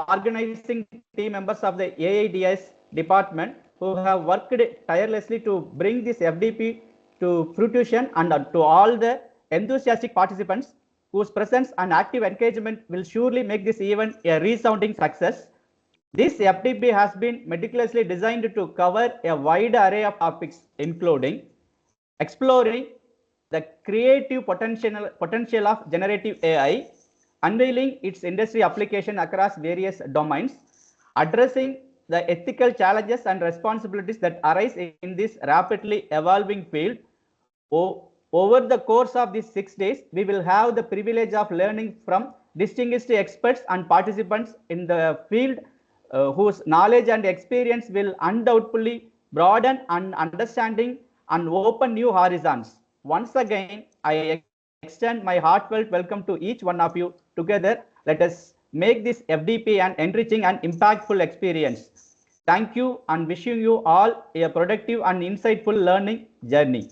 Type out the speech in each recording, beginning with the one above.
organizing team members of the AIDS department who have worked tirelessly to bring this FDP to fruition, and to all the enthusiastic participants whose presence and active engagement will surely make this event a resounding success. This FDP has been meticulously designed to cover a wide array of topics, including exploring the creative potential of generative AI, unveiling its industry application across various domains, addressing the ethical challenges and responsibilities that arise in this rapidly evolving field. Over the course of these 6 days, we will have the privilege of learning from distinguished experts and participants in the field whose knowledge and experience will undoubtedly broaden and understanding and open new horizons. Once again, I extend my heartfelt welcome to each one of you. Together, let us make this FDP an enriching and impactful experience. Thank you, and wishing you all a productive and insightful learning journey.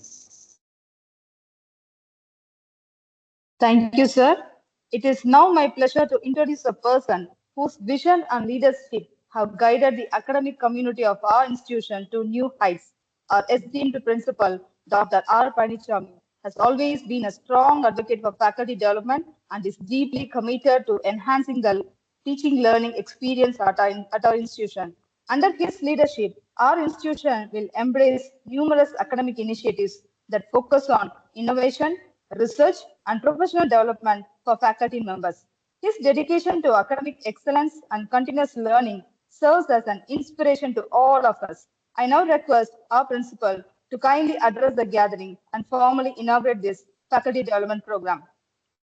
Thank you, sir. It is now my pleasure to introduce a person whose vision and leadership have guided the academic community of our institution to new heights. Our esteemed principal, Dr. R. Panichami, has always been a strong advocate for faculty development and is deeply committed to enhancing the teaching learning experience at our institution. Under his leadership, our institution will embrace numerous academic initiatives that focus on innovation, research, and professional development for faculty members. His dedication to academic excellence and continuous learning serves as an inspiration to all of us. I now request our principal to kindly address the gathering and formally inaugurate this faculty development program.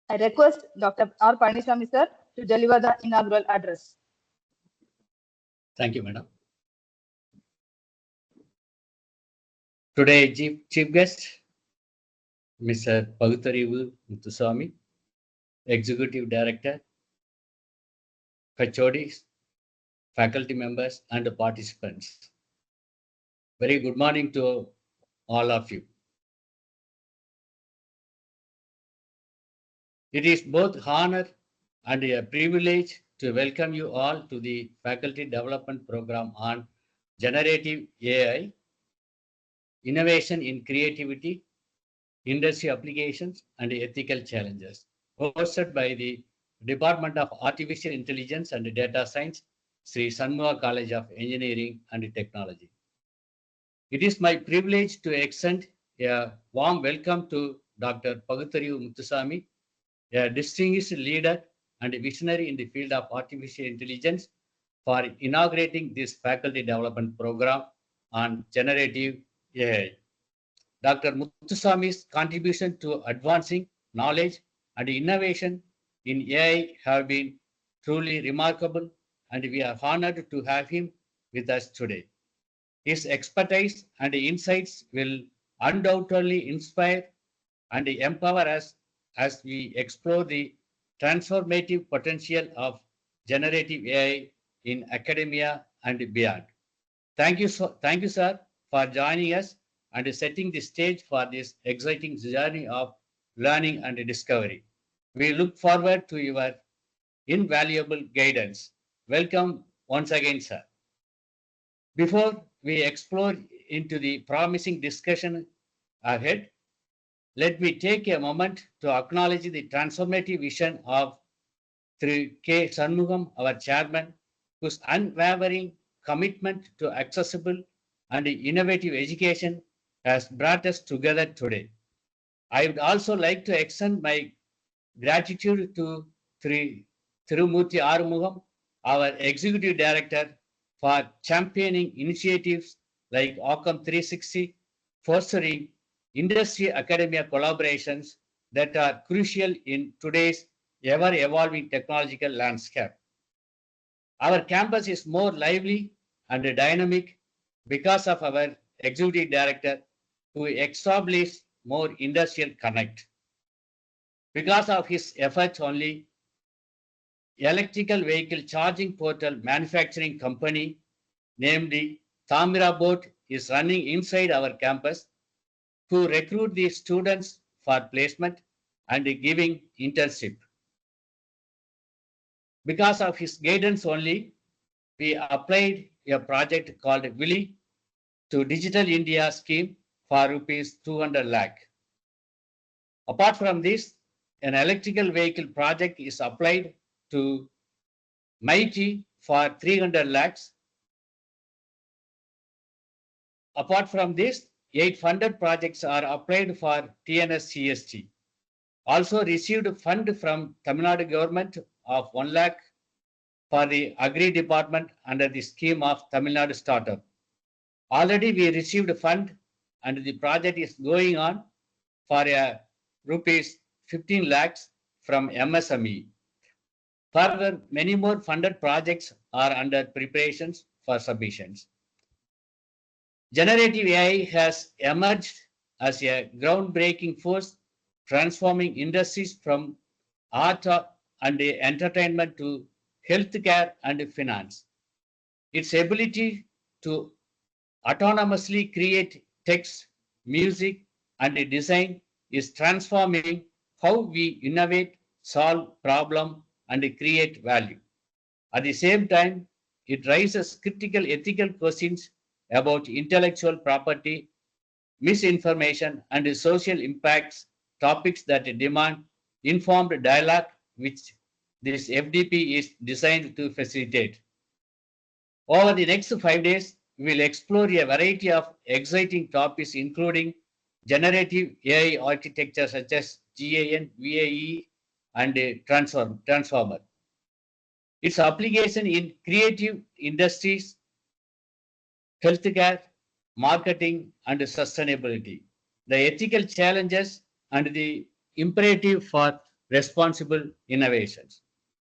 I request Dr. R. Panichami sir to deliver the inaugural address. Thank you, madam. Today, chief guest, Mr. Pagutarivu Muthuswamy, Executive Director, HODs, faculty members, and participants. Very good morning to all of you. It is both honor and a privilege to welcome you all to the Faculty Development Program on Generative AI, Innovation in Creativity, Industry Applications, and Ethical Challenges, hosted by the Department of Artificial Intelligence and Data Science, Sri Shanmuga College of Engineering and Technology. It is my privilege to extend a warm welcome to Dr. Pagutarivu Muthuswamy, a distinguished leader and a visionary in the field of artificial intelligence, for inaugurating this faculty development program on generative AI. Dr. Muthuswamy's contribution to advancing knowledge and innovation in AI have been truly remarkable, and we are honored to have him with us today. His expertise and insights will undoubtedly inspire and empower us as we explore the transformative potential of generative AI in academia and beyond. Thank you, sir, for joining us and setting the stage for this exciting journey of learning and discovery. We look forward to your invaluable guidance. Welcome once again, sir. Before we explore into the promising discussion ahead, let me take a moment to acknowledge the transformative vision of Sri K. Shanmugam, our chairman, whose unwavering commitment to accessible and innovative education has brought us together today. I would also like to extend my gratitude to Tirumurthy Arumugam, our Executive Director, for championing initiatives like Occam 360, fostering industry-academia collaborations that are crucial in today's ever-evolving technological landscape. Our campus is more lively and dynamic because of our Executive Director, who established more industrial connect. Because of his efforts only, electrical vehicle charging portal manufacturing company, namely Thamira Boat, is running inside our campus to recruit the students for placement and giving internship. Because of his guidance only, we applied a project called Willy to Digital India scheme for rupees 200 lakh. Apart from this, an electrical vehicle project is applied to Mighty for 300 lakhs. Apart from this, 8 funded projects are applied for TNS-CST. Also received fund from Tamil Nadu government of 1 lakh for the Agri department under the scheme of Tamil Nadu Startup. Already we received fund and the project is going on for rupees 15 lakhs from MSME. Further, many more funded projects are under preparations for submissions. Generative AI has emerged as a groundbreaking force transforming industries from art and entertainment to healthcare and finance. Its ability to autonomously create text, music, and design is transforming how we innovate, solve problems, and create value. At the same time, it raises critical ethical questions about intellectual property, misinformation, and social impacts, topics that demand informed dialogue, which this FDP is designed to facilitate. Over the next 5 days, we will explore a variety of exciting topics, including generative AI architecture such as GAN, VAE, and transformer. Its application in creative industries, healthcare, marketing, and sustainability, the ethical challenges, and the imperative for responsible innovations.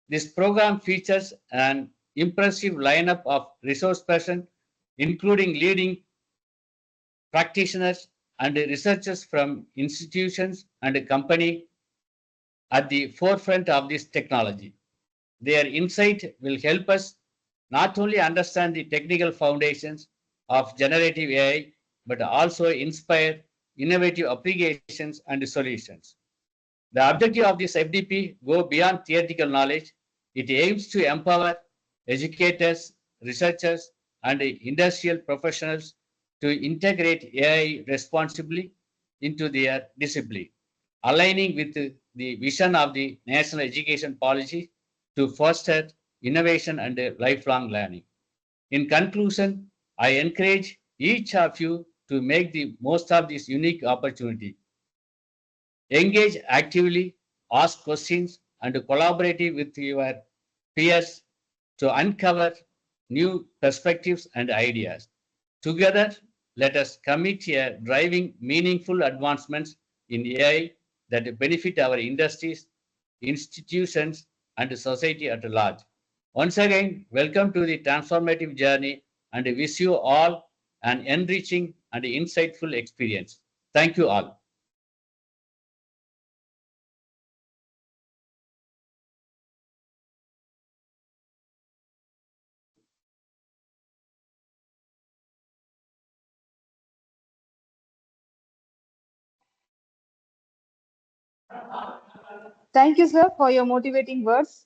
This program features an impressive lineup of resource persons, including leading practitioners and researchers from institutions and companies at the forefront of this technology. Their insight will help us not only understand the technical foundations of generative AI, but also inspire innovative applications and solutions. The objective of this FDP goes beyond theoretical knowledge. It aims to empower educators, researchers, and industrial professionals to integrate AI responsibly into their discipline, aligning with the vision of the National Education Policy to foster innovation and lifelong learning. In conclusion, I encourage each of you to make the most of this unique opportunity. Engage actively, ask questions, and collaborate with your peers to uncover new perspectives and ideas. Together, let us commit to driving meaningful advancements in AI that benefit our industries, institutions, and society at large. Once again, welcome to the transformative journey and wish you all an enriching and insightful experience. Thank you all. Thank you, sir, for your motivating words.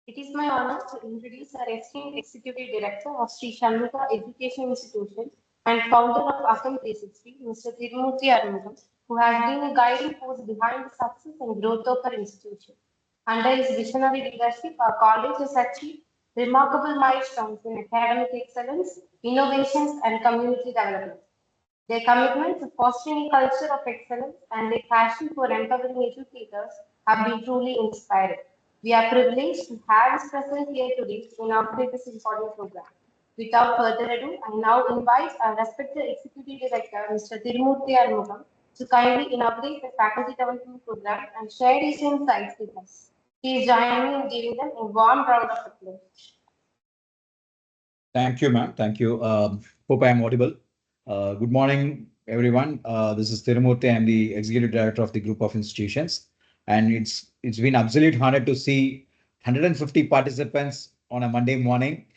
It is my honor to introduce our esteemed Executive Director of Session1 Education Institution and founder of ATAL 360, Mr. Tirumurthy Arumugam, who has been a guiding force behind the success and growth of our institution. Under his visionary leadership, our college has achieved remarkable milestones in academic excellence, innovations, and community development. Their commitment to fostering a culture of excellence and their passion for empowering educators have been truly inspiring. We are privileged to have us present here today to inaugurate this important program. Without further ado, I now invite our respected Executive Director, Mr. Tirumurthy Arumugam, to kindly inaugurate the faculty development program and share his insights with us. Please join me in giving them a warm round of applause. Thank you, ma'am. Thank you. Hope I am audible. Good morning, everyone. This is Tirumurthy. I'm the Executive Director of the Group of Institutions. And it's been absolute honor to see 150 participants on a Monday morning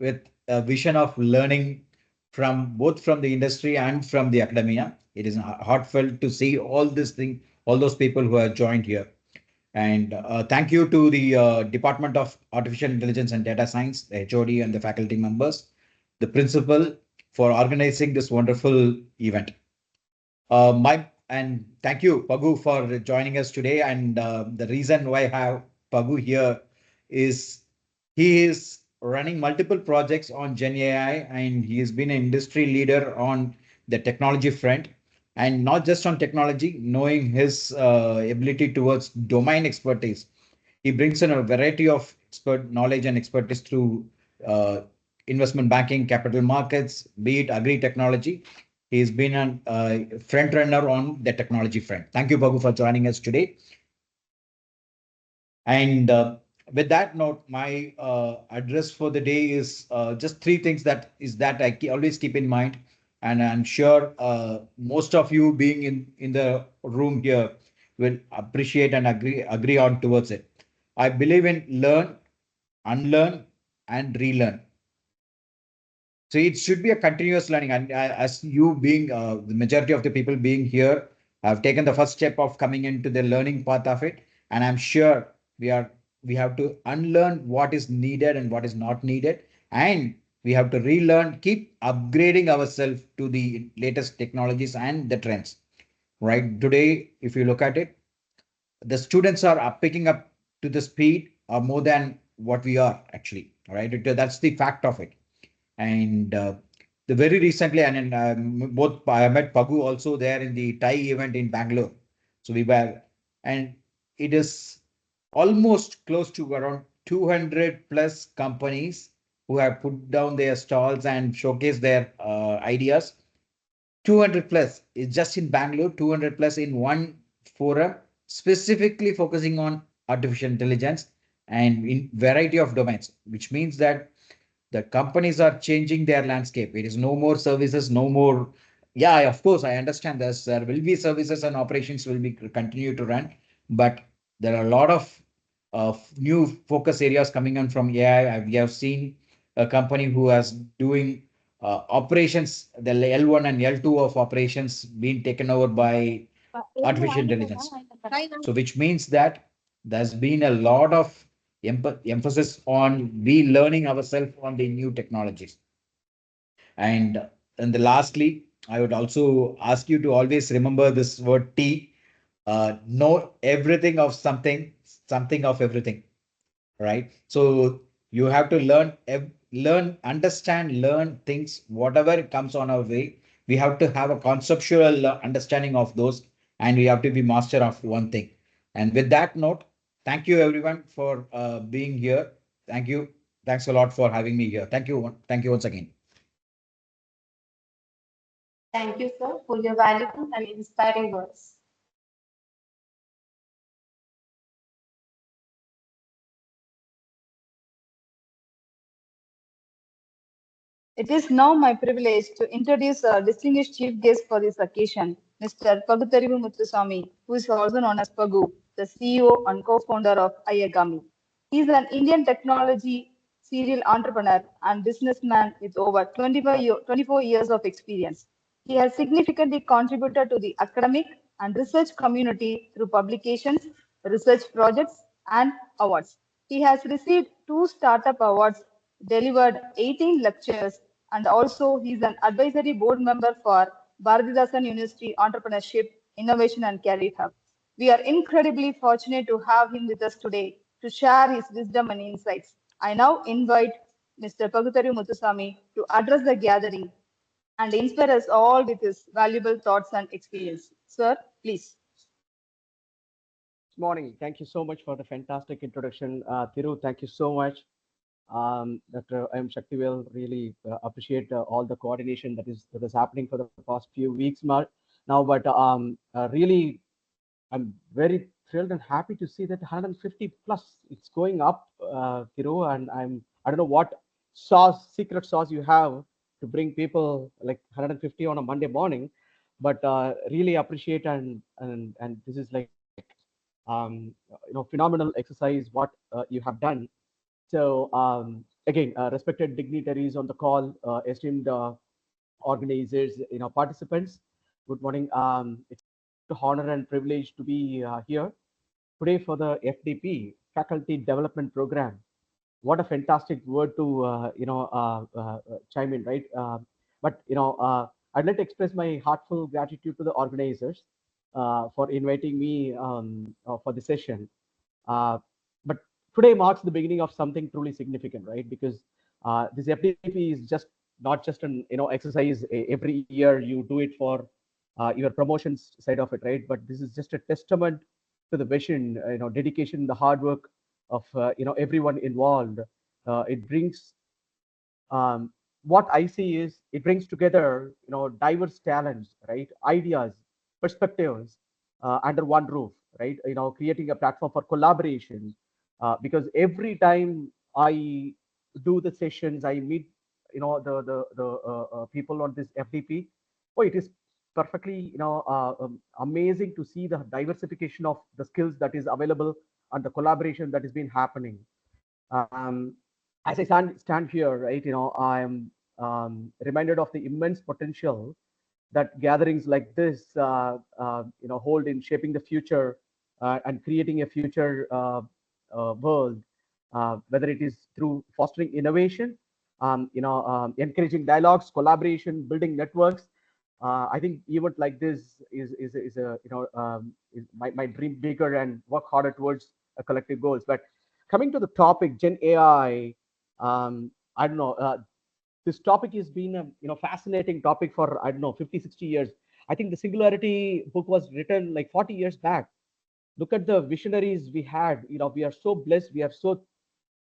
with a vision of learning from both from the industry and from the academia. It is heartfelt to see all those people who have joined here. And thank you to the Department of Artificial Intelligence and Data Science, the HOD and the faculty members, the principal for organizing this wonderful event. And thank you, Pagu, for joining us today. And the reason why I have Pagu here is he is running multiple projects on GenAI, and he has been an industry leader on the technology front. And not just on technology, knowing his ability towards domain expertise. He brings in a variety of expert knowledge and expertise through uh, investment banking, capital markets, be it agri technology. He's been a front runner on the technology front. Thank you, Babu, for joining us today. And with that note, my address for the day is just three things that I always keep in mind. And I'm sure most of you being in the room here will appreciate and agree on towards it. I believe in learn, unlearn, and relearn. So it should be a continuous learning. And as you being the majority of the people being here have taken the first step of coming into the learning path of it. And I'm sure we have to unlearn what is needed and what is not needed. And we have to relearn, keep upgrading ourselves to the latest technologies and the trends. Right today, if you look at it, the students are picking up to the speed more than what we are actually. Right, that's the fact of it. And the very recently, and both I met Pagu also there in the Thai event in Bangalore. So we were, and it is almost close to around 200 plus companies who have put down their stalls and showcased their ideas. 200 plus is just in Bangalore, 200 plus in one forum, specifically focusing on artificial intelligence and in variety of domains, which means that the companies are changing their landscape. It is no more services, no more. Yeah, of course, I understand this. There will be services and operations will be continue to run, but there are a lot of new focus areas coming on from AI. We have seen a company who has doing operations, the L1 and L2 of operations being taken over by artificial intelligence. So which means that there's been a lot of emphasis on we learning ourselves on the new technologies. And lastly, I would also ask you to always remember this word T. Know everything of something, something of everything. Right. So you have to learn, understand, learn things, whatever comes on our way. We have to have a conceptual understanding of those, and we have to be master of one thing. And with that note, thank you everyone for being here. Thank you. Thanks a lot for having me here. Thank you. Thank you once again. Thank you, sir, for your valuable and inspiring words. It is now my privilege to introduce our distinguished chief guest for this occasion, Mr. Pagutarivu Muthuswamy, who is also known as Pagu, the CEO and co-founder of Ayagami. He is an Indian technology serial entrepreneur and businessman with over 24 years of experience. He has significantly contributed to the academic and research community through publications, research projects, and awards. He has received 2 startup awards, delivered 18 lectures, and also he's an advisory board member for Bharatidasan University Entrepreneurship, Innovation and Career Hub. We are incredibly fortunate to have him with us today to share his wisdom and insights. I now invite Mr. Pagutari Muthuswamy to address the gathering and inspire us all with his valuable thoughts and experience. Sir, please. Morning. Thank you so much for the fantastic introduction. Thiru, thank you so much. Dr. M. Shaktivel, really appreciate all the coordination that is happening for the past few weeks now. But really, I'm very thrilled and happy to see that 150 plus it's going up, Thiru, and I don't know what secret sauce you have to bring people like 150 on a Monday morning, but really appreciate and this is like phenomenal exercise what you have done. So again, respected dignitaries on the call, esteemed organizers, participants. Good morning. It's an honor and privilege to be here. today for the FDP, Faculty Development Program. What a fantastic word to chime in, right? But I'd like to express my heartfelt gratitude to the organizers for inviting me for the session. But today marks the beginning of something truly significant, right? Because this FDP is just not just an exercise every year you do it for your promotions side of it, right? But this is just a testament to the vision, dedication, the hard work of everyone involved. It brings what I see is it brings together diverse talents, right? Ideas, perspectives under one roof, right? Creating a platform for collaboration. Because every time I do the sessions, I meet the people on this FDP. Oh, it is perfectly amazing to see the diversification of the skills that is available and the collaboration that has been happening. Um, as I stand here, right, I am reminded of the immense potential that gatherings like this, hold in shaping the future and creating a future world, whether it is through fostering innovation, encouraging dialogues, collaboration, building networks. I think event like this is a might dream bigger and work harder towards a collective goals. But coming to the topic, Gen AI, I don't know. This topic has been a fascinating topic for I don't know 50, 60 years. I think the Singularity book was written like 40 years back. Look at the visionaries we had. We are so blessed. We are so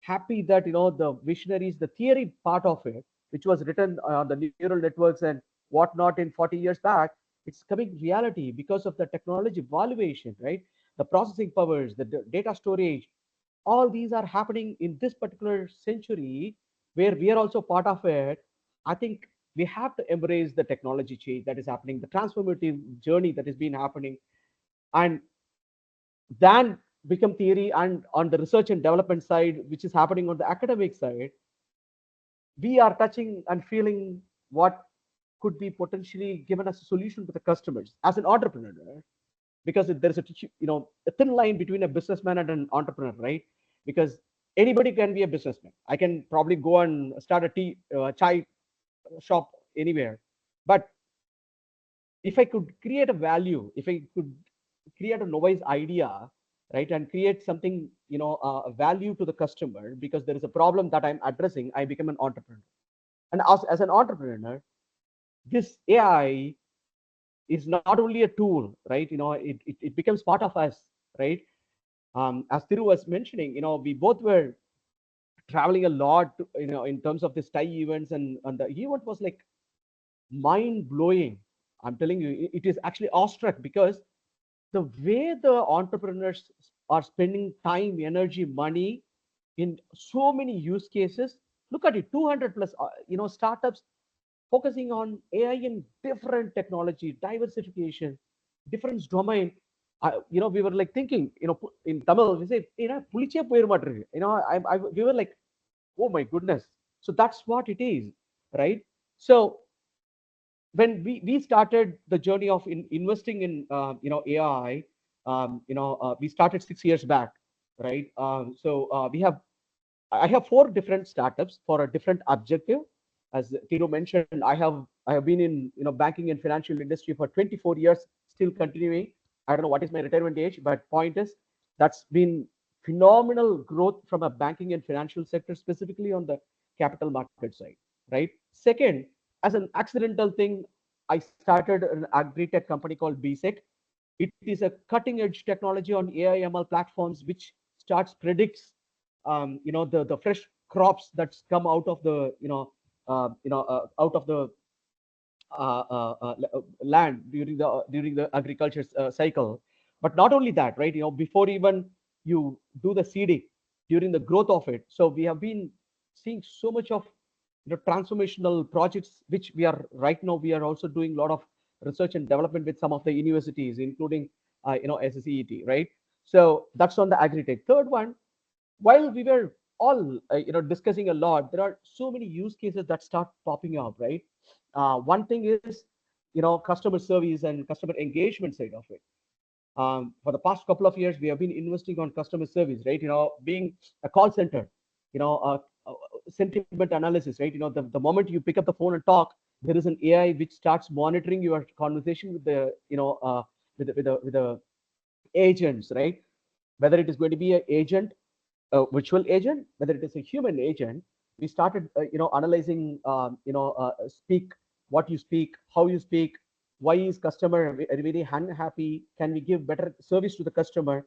happy that the visionaries, the theory part of it, which was written on the neural networks and whatnot in 40 years back, it's coming reality because of the technology evaluation, right? The processing powers, the data storage, all these are happening in this particular century where we are also part of it. I think we have to embrace the technology change that is happening, the transformative journey that has been happening, and then become theory. And on the research and development side, which is happening on the academic side, we are touching and feeling what could be potentially given as a solution to the customers as an entrepreneur, because there's a thin line between a businessman and an entrepreneur, right? Because anybody can be a businessman. I can probably go and start a chai shop anywhere, but if I could create a value, if I could create a novice idea, right, and create something, a value to the customer, because there is a problem that I'm addressing, I become an entrepreneur. And as an entrepreneur, this AI is not only a tool, right? It becomes part of us, right? As Thiru was mentioning, we both were traveling a lot, in terms of this TIE events, and the event was like mind blowing. I'm telling you, it is actually awestruck because the way the entrepreneurs are spending time, energy, money in so many use cases. Look at it, 200 plus, startups focusing on AI in different technology, diversification, different domain. We were like thinking, in Tamil, we say, puliche poir matru. We were like, oh my goodness. So that's what it is, right? So when we started the journey of investing in AI, we started 6 years back, right? I have 4 different startups for a different objective. As Tiro mentioned, I have been in banking and financial industry for 24 years, still continuing. I don't know what is my retirement age, but point is that's been phenomenal growth from a banking and financial sector, specifically on the capital market side, right? Second, as an accidental thing, I started an agri-tech company called BSEC. It is a cutting edge technology on AI ML platforms, which starts predicts the fresh crops that's come out of the out of the land during the agriculture cycle. But not only that, right? Before even you do the seeding, during the growth of it. So we have been seeing so much of transformational projects, which we are also doing a lot of research and development with some of the universities, including SSCET, right? So that's on the agri-tech. Third one, while we were all discussing a lot, there are so many use cases that start popping up, right? One thing is customer service and customer engagement side of it. For the past couple of years, we have been investing on customer service, right? Being a call center, sentiment analysis, right? The moment you pick up the phone and talk, there is an AI which starts monitoring your conversation with the, with the agents, right? Whether it is going to be an agent, a virtual agent, whether it is a human agent, we started, analyzing, speak, what you speak, how you speak, why is customer very unhappy? Can we give better service to the customer?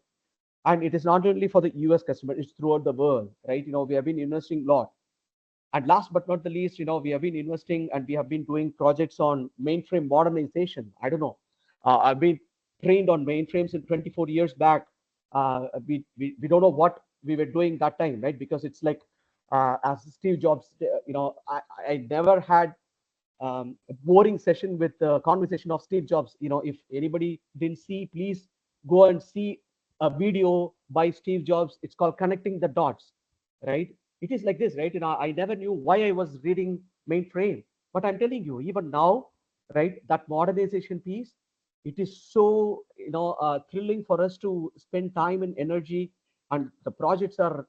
And it is not only for the US customer, it's throughout the world, right? We have been investing a lot. And last but not the least, we have been investing and we have been doing projects on mainframe modernization. I don't know. I've been trained on mainframes in 24 years back. We don't know what we were doing that time, right? Because it's like, as Steve Jobs, I never had a boring session with the conversation of Steve Jobs. If anybody didn't see, please go and see a video by Steve Jobs. It's called Connecting the Dots, right? It is like this, right? I never knew why I was reading mainframe, but I'm telling you, even now, right, that modernization piece, it is so, thrilling for us to spend time and energy, and the projects are,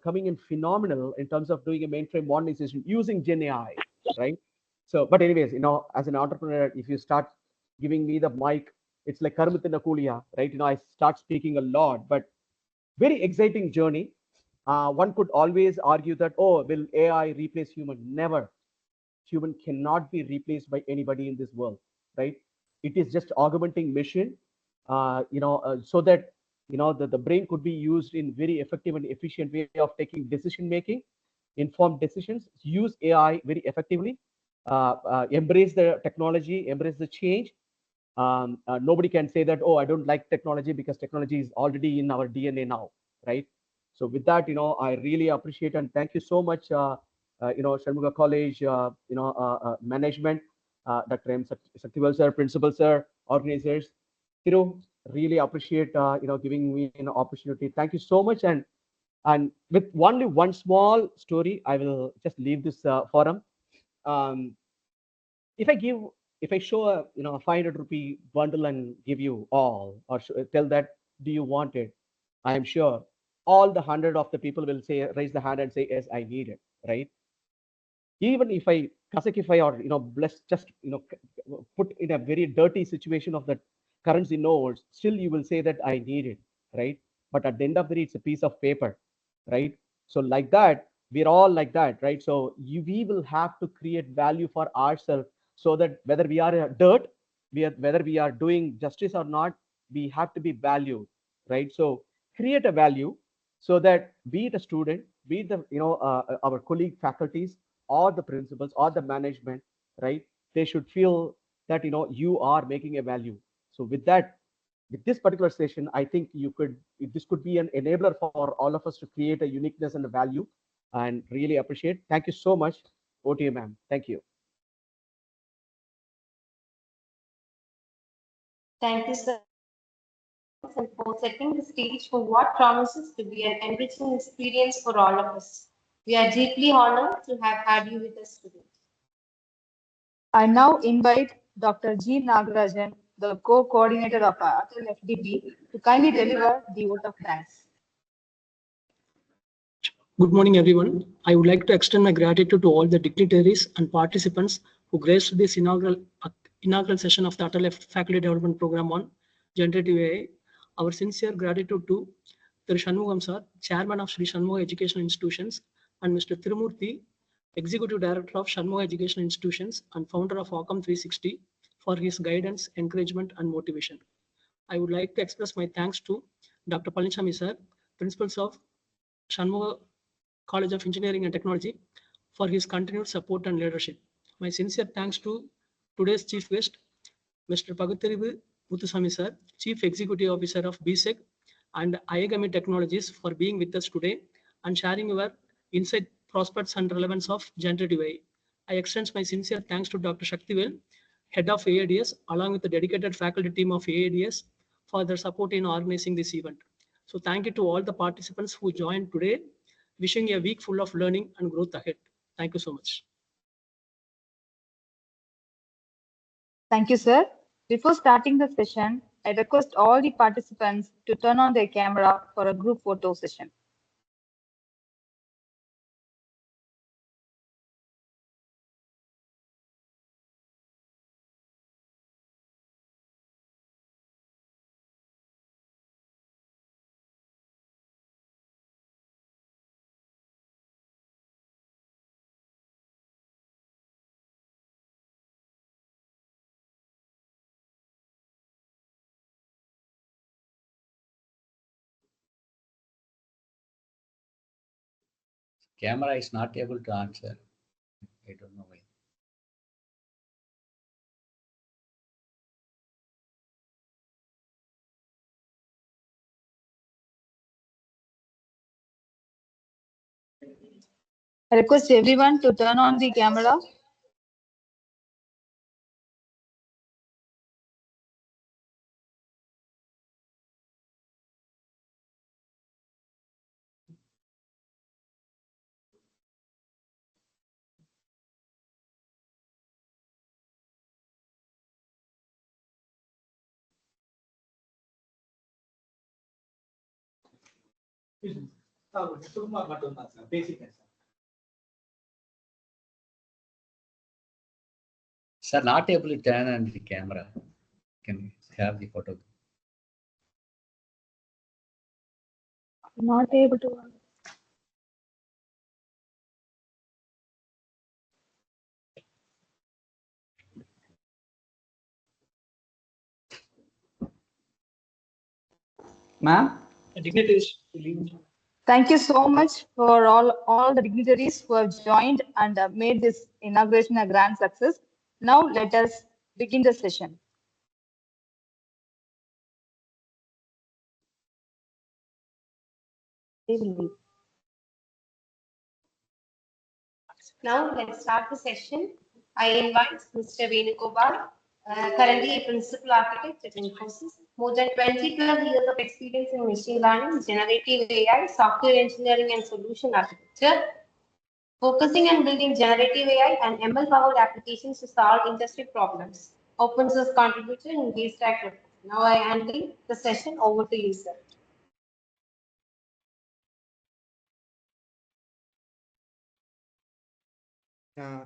coming in phenomenal in terms of doing a mainframe modernization using GenAI, right? So, but anyways, as an entrepreneur, if you start giving me the mic, it's like Karmatina Kulia, right? I start speaking a lot, but very exciting journey. One could always argue that, oh, will AI replace human? Never. Human cannot be replaced by anybody in this world, right? It is just augmenting machine, so that, the brain could be used in very effective and efficient way of taking decision making, informed decisions. Use AI very effectively. Embrace the technology, embrace the change. Nobody can say that, oh, I don't like technology, because technology is already in our DNA now, right? So with that, I really appreciate and thank you so much, Shanmuga College, management, Dr. M. Saktival sir, principal sir, organizers, really appreciate, giving me an opportunity. Thank you so much. And with only one small story, I will just leave this forum. If I show a, a 500 rupee bundle and give you all, or tell that, do you want it? I am sure all the 100 of the people will say, raise the hand and say, yes, I need it, right? Even if I Kazakify or, bless, just, put in a very dirty situation of the currency notes, still you will say that I need it, right? But at the end of the day, it's a piece of paper, right? So like that, we're all like that, right? So we will have to create value for ourselves, so that whether we are dirt, whether we are doing justice or not, we have to be valued, right? So create a value, so that be it a student, be it the, our colleague faculties, or the principals, or the management, right? They should feel that, you are making a value. So with that, with this particular session, I think this could be an enabler for all of us to create a uniqueness and a value, and really appreciate. Thank you so much. Over to you, ma'am. Thank you. Thank you, sir, and for setting the stage for what promises to be an enriching experience for all of us. We are deeply honored to have had you with us today. I now invite Dr. G. Nagarajan, the co-coordinator of ATAL FDP, to kindly deliver the vote of thanks. Good morning, everyone. I would like to extend my gratitude to all the dignitaries and participants who graced this inaugural session of the ATAL Faculty Development Program on Generative AI. Our sincere gratitude to Sri Shanmugam sir, Chairman of Sri Shanmuga Educational Institutions, and Mr. Tirumurthy, Executive Director of Shanmuga Educational Institutions and founder of Ocam 360, for his guidance, encouragement, and motivation. I would like to express my thanks to Dr. Palaniswamy sir, Principals of Shanmuga College of Engineering and Technology, for his continued support and leadership. My sincere thanks to today's chief guest, Mr. Pagathirivu Muthuswamy sir, Chief Executive Officer of BSEC and Ayagami Technologies, for being with us today and sharing your insight, prospects, and relevance of generative AI. I extend my sincere thanks to Dr. Shaktivel, Head of AADS, along with the dedicated faculty team of AADS, for their support in organizing this event. So thank you to all the participants who joined today. Wishing a week full of learning and growth ahead. Thank you so much. Thank you, sir. Before starting the session, I request all the participants to turn on their camera for a group photo session. Camera is not able to answer. I don't know why. I request everyone to turn on the camera. Sir, not able to turn on the camera. Can have the photo. Not able to. Ma'am? Thank you so much for all the dignitaries who have joined and made this inauguration a grand success. Now let us begin the session. Now let's start the session. I invite Mr. Venugopal, currently a principal architect at Infosys, more than 20+ years of experience in machine learning, generative AI, software engineering and solution architecture, focusing on building generative AI and ML-powered applications to solve industry problems. Open source contributor in Haystack. Now I handle the session. Over to you, sir.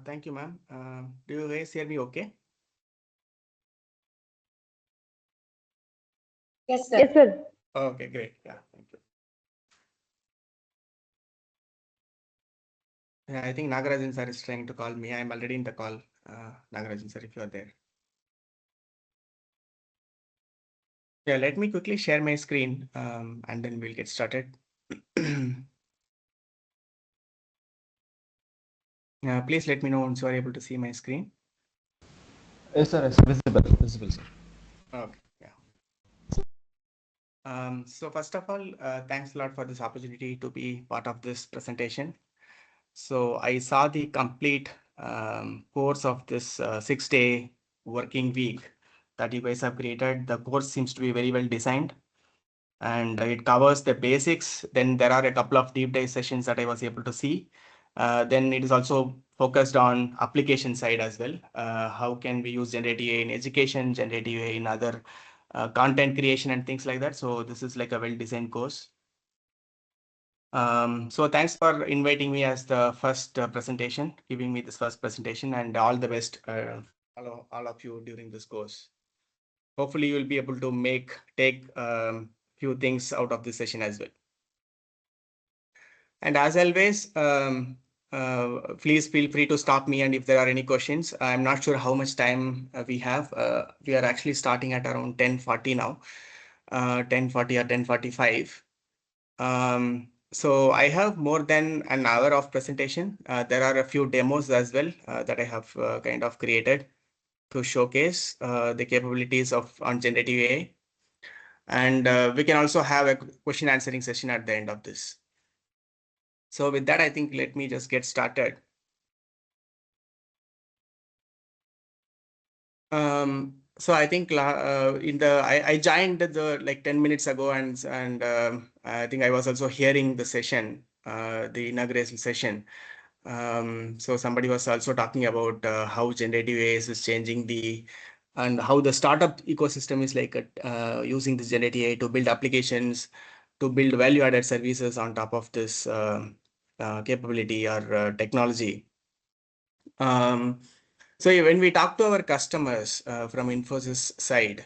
Thank you, ma'am. Do you guys hear me okay? Yes, sir. Yes, sir. Okay, great. Yeah, thank you. Yeah, I think Nagarajan sir is trying to call me. I'm already in the call. Nagarajan sir, if you're there. Yeah, let me quickly share my screen and then we'll get started. Please let me know once you are able to see my screen. Yes, sir. It's visible, sir. Okay, yeah. So first of all, thanks a lot for this opportunity to be part of this presentation. So I saw the complete course of this 6-day working week that you guys have created. The course seems to be very well designed and it covers the basics. Then there are a couple of deep dive sessions that I was able to see. Then it is also focused on application side as well. How can we use generative AI in education, generative AI in other content creation and things like that. So this is like a well-designed course. So thanks for inviting me as the first presentation, giving me this first presentation, and all the best all of you during this course. Hopefully you will be able to take few things out of this session as well. And as always, please feel free to stop me, and if there are any questions. I'm not sure how much time we have. We are actually starting at around 10:40 now, 10:40 or 10:45. So I have more than an hour of presentation. There are a few demos as well that I have kind of created to showcase the capabilities on generative AI. And we can also have a question answering session at the end of this. So with that, I think let me just get started. So I think I joined like 10 minutes ago, and I think I was also hearing the session, the inauguration session. So somebody was also talking about how generative AI is changing the and how the startup ecosystem is like using this generative AI to build applications, to build value-added services on top of this capability or technology. So when we talk to our customers from Infosys side,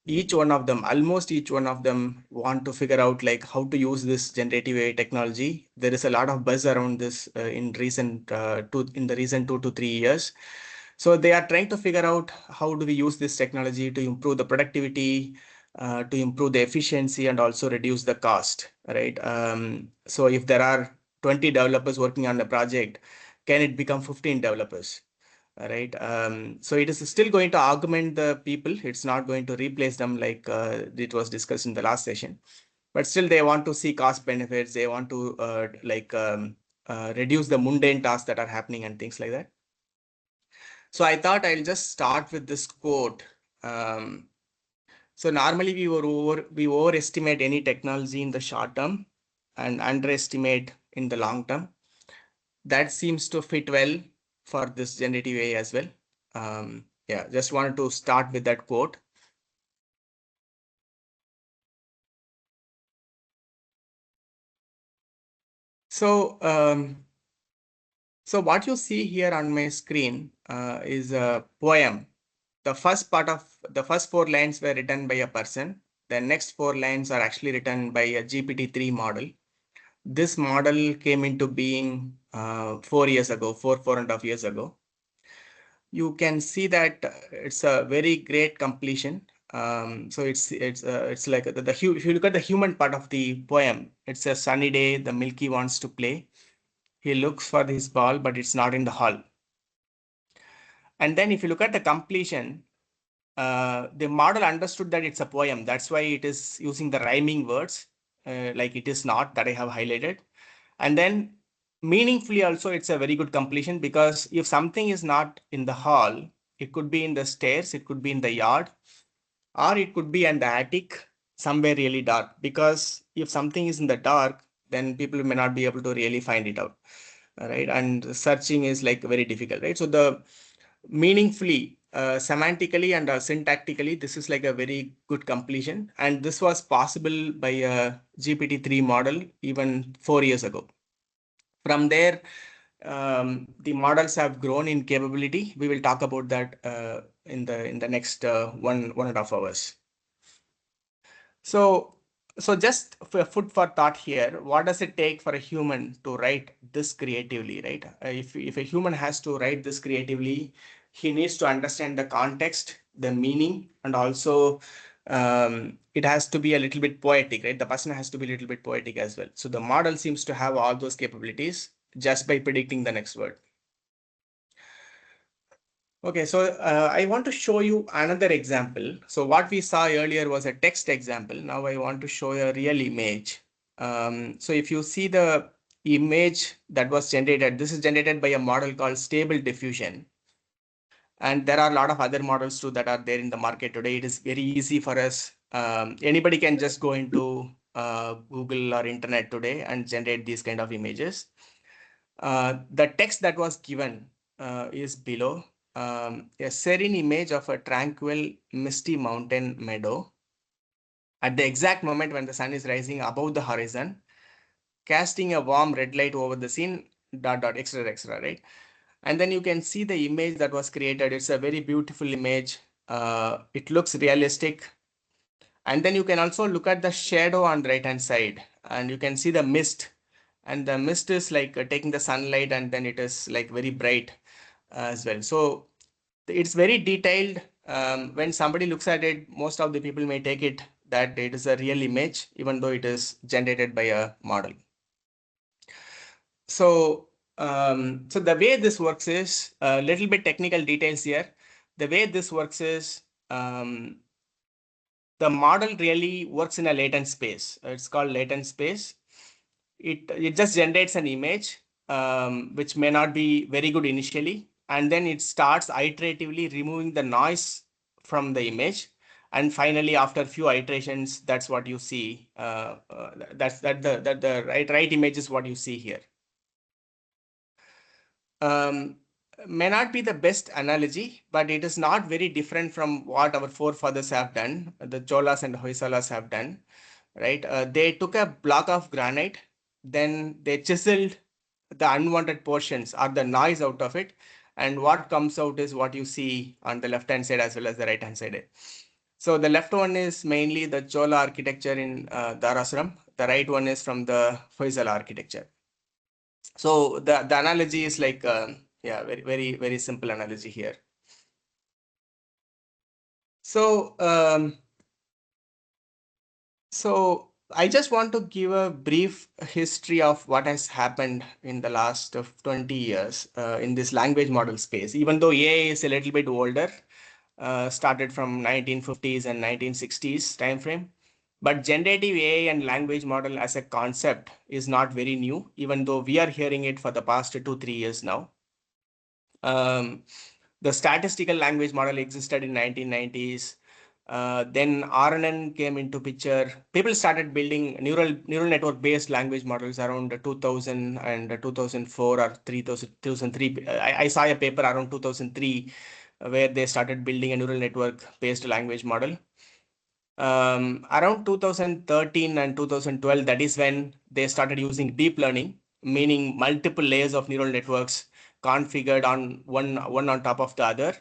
each one of them, almost each one of them, want to figure out like how to use this generative AI technology. There is a lot of buzz around this in the recent 2 to 3 years. So they are trying to figure out how do we use this technology to improve the productivity, to improve the efficiency, and also reduce the cost, right? So if there are 20 developers working on the project, can it become 15 developers? Right. So it is still going to augment the people. It's not going to replace them like it was discussed in the last session. But still, they want to see cost benefits. They want to reduce the mundane tasks that are happening and things like that. So I thought I'll just start with this quote. So normally we overestimate any technology in the short term and underestimate in the long term. That seems to fit well for this generative AI as well. Yeah, just wanted to start with that quote. So, so what you see here on my screen is a poem. The first 4 lines were written by a person. The next 4 lines are actually written by a GPT-3 model. This model came into being 4 years ago, 4.5 years ago. You can see that it's a very great completion. So it's like if you look at the human part of the poem, it's a sunny day. The Milky wants to play. He looks for his ball, but it's not in the hall. And then if you look at the completion, the model understood that it's a poem. That's why it is using the rhyming words, like it is not that I have highlighted. And then meaningfully also, it's a very good completion, because if something is not in the hall, it could be in the stairs, it could be in the yard, or it could be in the attic, somewhere really dark. Because if something is in the dark, then people may not be able to really find it out, right? And searching is like very difficult, right? So the meaningfully, semantically and syntactically, this is like a very good completion. And this was possible by a GPT-3 model even 4 years ago. From there, the models have grown in capability. We will talk about that in the next 1.5 hours. So just for food for thought here, what does it take for a human to write this creatively, right? If a human has to write this creatively, he needs to understand the context, the meaning, and also it has to be a little bit poetic, right? The person has to be a little bit poetic as well. So the model seems to have all those capabilities just by predicting the next word. Okay, so I want to show you another example. So what we saw earlier was a text example. Now I want to show a real image. So if you see the image that was generated, this is generated by a model called Stable Diffusion. And there are a lot of other models too that are there in the market today. It is very easy for us. Anybody can just go into Google or internet today and generate these kind of images. The text that was given is below. A serene image of a tranquil, misty mountain meadow at the exact moment when the sun is rising above the horizon, casting a warm red light over the scene, ... etc., right? And then you can see the image that was created. It's a very beautiful image. It looks realistic. And then you can also look at the shadow on the right-hand side, and you can see the mist. And the mist is like taking the sunlight, and then it is like very bright as well. So it's very detailed. When somebody looks at it, most of the people may take it that it is a real image, even though it is generated by a model. So, so the way this works is a little bit technical details here. The way this works is the model really works in a latent space. It's called latent space. It just generates an image, which may not be very good initially. And then it starts iteratively removing the noise from the image. And finally, after a few iterations, that's what you see. The right image is what you see here. may not be the best analogy, but it is not very different from what our forefathers have done, the Cholas and Hoysalas have done, right? They took a block of granite, then they chiseled the unwanted portions or the noise out of it, and what comes out is what you see on the left-hand side as well as the right-hand side. So the left one is mainly the Chola architecture in Dharasuram. The right one is from the Hoysala architecture. So the analogy is like, yeah, very simple analogy here. So, so I just want to give a brief history of what has happened in the last 20 years in this language model space. Even though AI is a little bit older, started from 1950s and 1960s timeframe. But generative AI and language model as a concept is not very new, even though we are hearing it for the past 2-3 years now. The statistical language model existed in 1990s. Then RNN came into picture. People started building neural network based language models around 2000 and 2004 or 2003. I saw a paper around 2003 where they started building a neural network based language model. Around 2013 and 2012, that is when they started using deep learning, meaning multiple layers of neural networks configured on one on top of the other.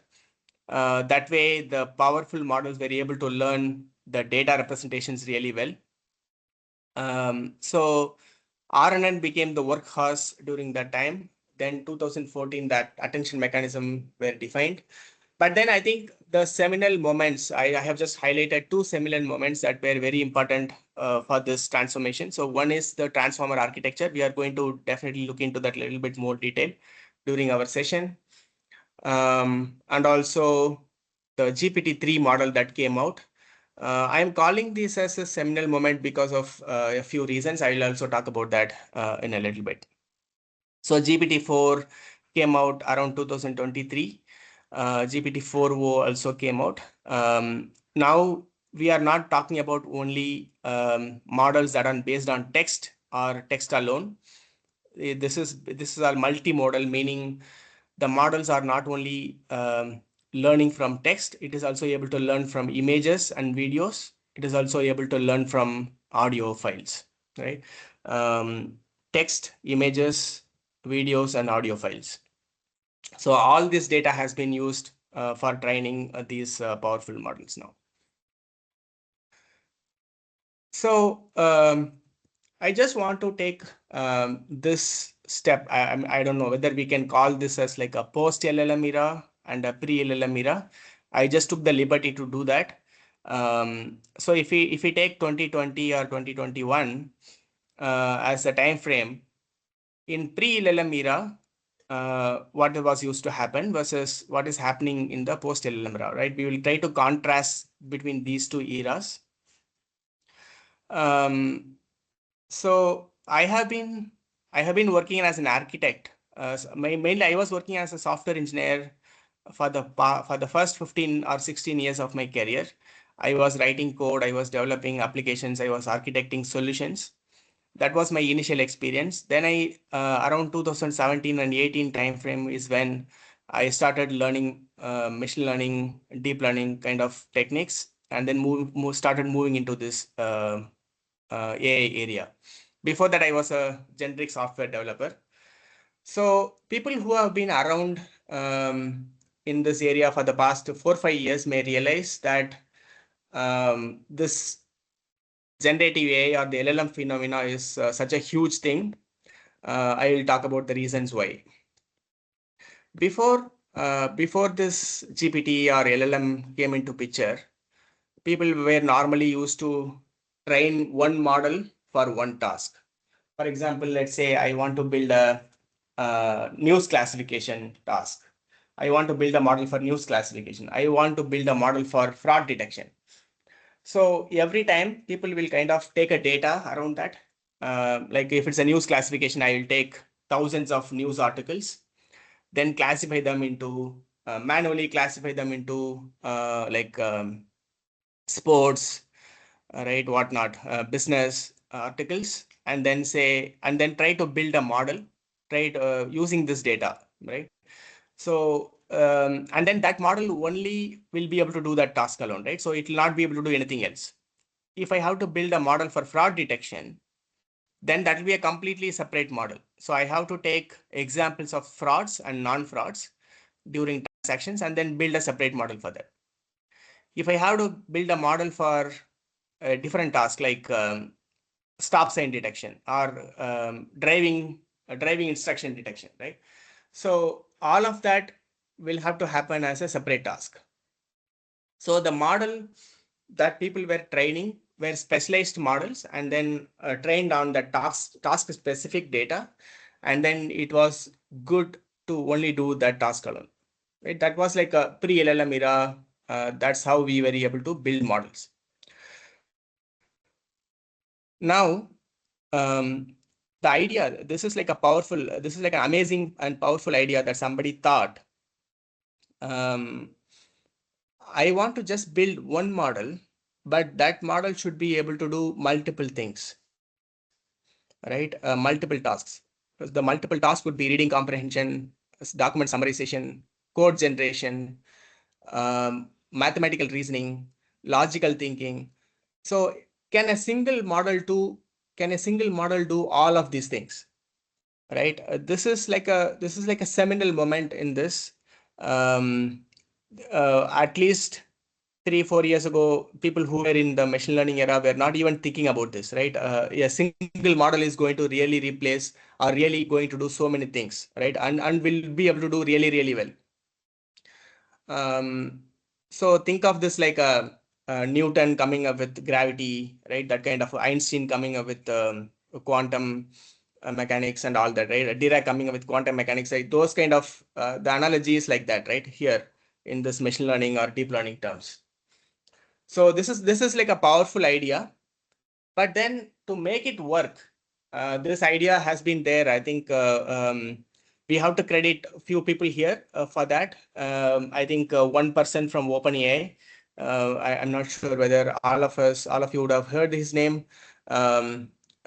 That way, the powerful models were able to learn the data representations really well. So RNN became the workhorse during that time. Then 2014, that attention mechanism were defined. But then I think the seminal moments, I have just highlighted 2 seminal moments that were very important for this transformation. So one is the transformer architecture. We are going to definitely look into that a little bit more detail during our session. And also the GPT-3 model that came out. I'm calling this as a seminal moment because of a few reasons. I will also talk about that in a little bit. So GPT-4 came out around 2023. GPT-4o also came out. Now we are not talking about only models that are based on text or text alone. This is a multimodal, meaning the models are not only learning from text, it is also able to learn from images and videos. It is also able to learn from audio files, right? Text, images, videos, and audio files. So all this data has been used for training these powerful models now. So I just want to take this step. I don't know whether we can call this as like a post LLM era and a pre LLM era. I just took the liberty to do that. So if we take 2020 or 2021 as a time frame, in pre LLM era, what was used to happen versus what is happening in the post LLM era, right? We will try to contrast between these 2 eras. So I have been working as an architect. Mainly, I was working as a software engineer for the first 15 or 16 years of my career. I was writing code, I was developing applications, I was architecting solutions. That was my initial experience. Then I around 2017 and 18 timeframe is when I started learning machine learning, deep learning kind of techniques, and then started moving into this AI area. Before that, I was a generic software developer. So people who have been around in this area for the past 4 or 5 years may realize that this generative AI or the LLM phenomena is such a huge thing. I will talk about the reasons why. Before this GPT or LLM came into picture, people were normally used to train one model for one task. For example, let's say I want to build a news classification task. I want to build a model for news classification. I want to build a model for fraud detection. So every time people will kind of take a data around that. Like if it's a news classification, I will take thousands of news articles, then classify them into, manually classify them into sports, right, whatnot, business articles, and then try to build a model, right, using this data, right? So, and then that model only will be able to do that task alone, right? So it will not be able to do anything else. If I have to build a model for fraud detection, then that will be a completely separate model. So I have to take examples of frauds and non-frauds during transactions and then build a separate model for that. If I have to build a model for a different task like stop sign detection or driving instruction detection, right? So all of that will have to happen as a separate task. So the model that people were training were specialized models and then trained on the task specific data. And then it was good to only do that task alone. Right? That was like a pre-LLM era. That's how we were able to build models. Now, the idea, this is like an amazing and powerful idea that somebody thought. I want to just build one model, but that model should be able to do multiple things, right? Multiple tasks. The multiple tasks would be reading comprehension, document summarization, code generation, mathematical reasoning, logical thinking. So can a single model do all of these things? Right? This is like a seminal moment in this. At least 3-4 years ago, people who were in the machine learning era were not even thinking about this, right? A single model is going to really replace or really going to do so many things, right? And will be able to do really, really well. So think of this like a Newton coming up with gravity, right? That kind of Einstein coming up with quantum mechanics and all that, right? Dirac coming up with quantum mechanics, right? Those kind of the analogy is like that, right? Here in this machine learning or deep learning terms. So this is like a powerful idea, but then to make it work, this idea has been there. I think we have to credit a few people here for that. I think one person from OpenAI. I'm not sure whether all of you would have heard his name.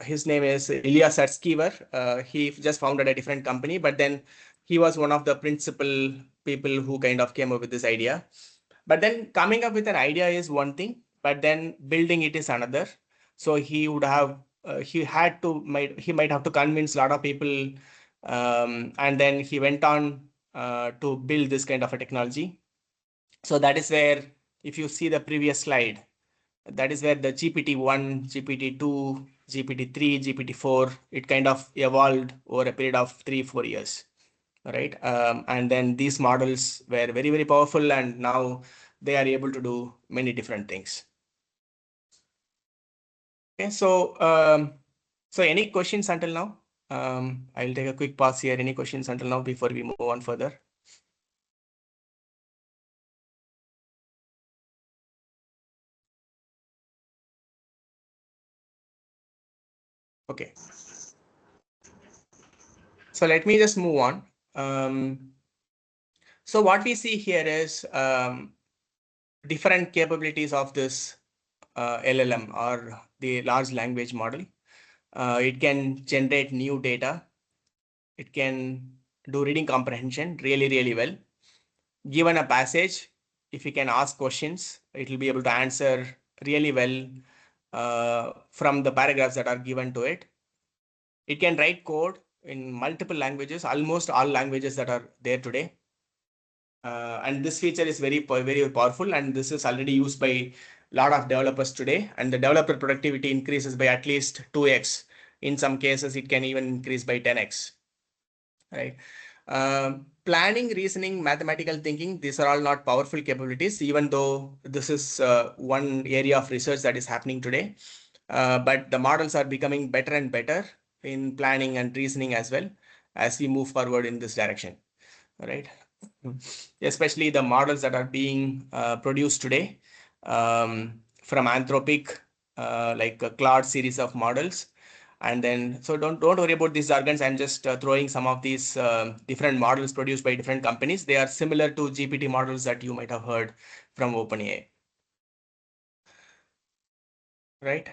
His name is Ilya Sutskever. He just founded a different company, but then he was one of the principal people who kind of came up with this idea. But then coming up with an idea is one thing, but then building it is another. So he would have, he might have to convince a lot of people. And then he went on to build this kind of a technology. So that is where, if you see the previous slide, that is where the GPT-1, GPT-2, GPT-3, GPT-4, it kind of evolved over a period of 3-4 years. Right. And then these models were very, very powerful, and now they are able to do many different things. Okay, so any questions until now? I'll take a quick pause here. Any questions until now before we move on further? Okay. So let me just move on. So what we see here is different capabilities of this LLM or the large language model. It can generate new data. It can do reading comprehension really, really well. Given a passage, if you can ask questions, it will be able to answer really well from the paragraphs that are given to it. It can write code in multiple languages, almost all languages that are there today. And this feature is very, very powerful, and this is already used by a lot of developers today. And the developer productivity increases by at least 2x. In some cases, it can even increase by 10x. Right? Planning, reasoning, mathematical thinking, these are all not powerful capabilities, even though this is one area of research that is happening today. But the models are becoming better and better in planning and reasoning as well as we move forward in this direction. Right? Especially the models that are being produced today from Anthropic, like a Claude series of models. And then, so don't worry about these jargons. I'm just throwing some of these different models produced by different companies. They are similar to GPT models that you might have heard from OpenAI. Right.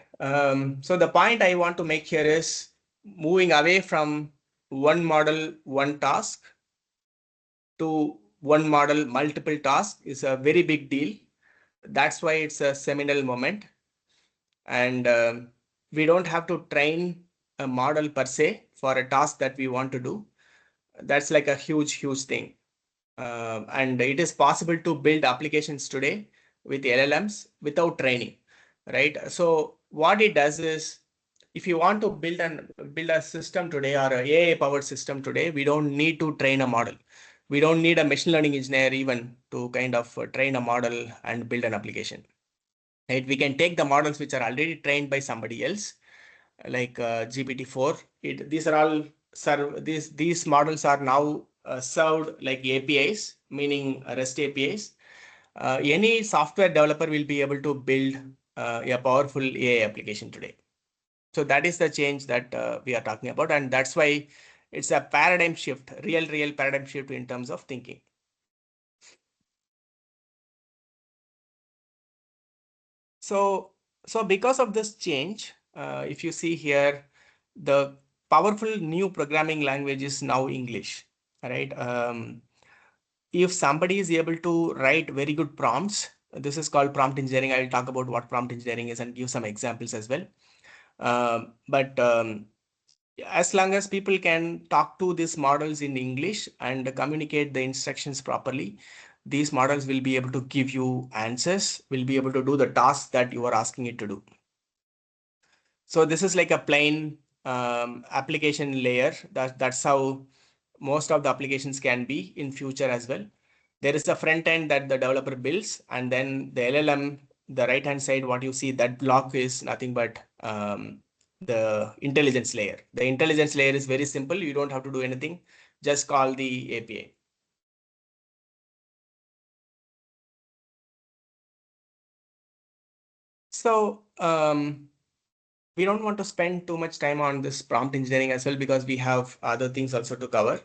So the point I want to make here is moving away from one model, one task, to one model, multiple tasks is a very big deal. That's why it's a seminal moment. And we don't have to train a model per se for a task that we want to do. That's like a huge thing. And it is possible to build applications today with LLMs without training, right? So what it does is, if you want to build a system today or a AI powered system today, we don't need to train a model. We don't need a machine learning engineer even to kind of train a model and build an application. Right? We can take the models which are already trained by somebody else, like GPT-4. These are all these models are now served like APIs, meaning REST APIs. Any software developer will be able to build a powerful AI application today. So that is the change that we are talking about, and that's why it's a paradigm shift, real paradigm shift in terms of thinking. So because of this change, if you see here, the powerful new programming language is now English, right? If somebody is able to write very good prompts, this is called prompt engineering. I'll talk about what prompt engineering is and give some examples as well. As long as people can talk to these models in English and communicate the instructions properly, these models will be able to give you answers, will be able to do the tasks that you are asking it to do. So this is like a plain application layer. That's how most of the applications can be in future as well. There is a front end that the developer builds, and then the LLM, the right hand side, what you see, that block is nothing but the intelligence layer. The intelligence layer is very simple. You don't have to do anything. Just call the API. So we don't want to spend too much time on this prompt engineering as well, because we have other things also to cover.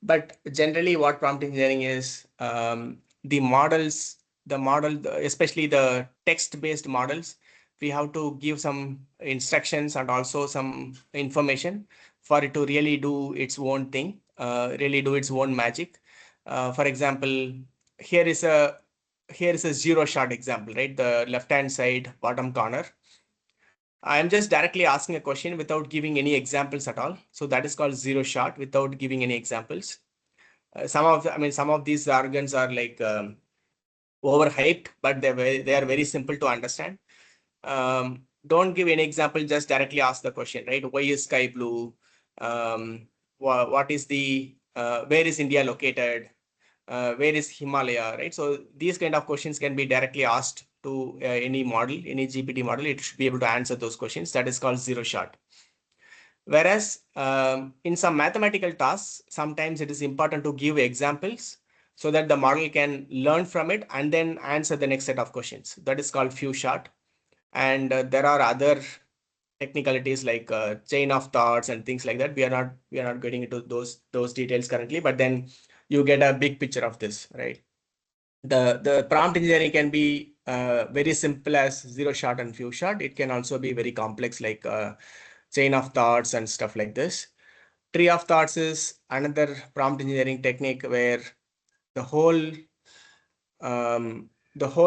But generally what prompt engineering is, the models, especially the text-based models, we have to give some instructions and also some information for it to really do its own thing, really do its own magic. For example, here is a zero shot example, right? The left-hand side bottom corner. I'm just directly asking a question without giving any examples at all. So that is called zero shot, without giving any examples. Some of these jargons are like overhyped, but they are very simple to understand. Don't give any example, just directly ask the question, right? Why is sky blue? What is the, where is India located? Where is Himalaya, right? So these kind of questions can be directly asked to any model, any GPT model. It should be able to answer those questions. That is called zero shot. Whereas in some mathematical tasks, sometimes it is important to give examples so that the model can learn from it and then answer the next set of questions. That is called few shot. And there are other technicalities like chain of thoughts and things like that. We are not getting into those details currently, but then you get a big picture of this, right? The prompt engineering can be very simple as zero shot and few shot. It can also be very complex, like chain of thoughts and stuff like this. Tree of thoughts is another prompt engineering technique where the whole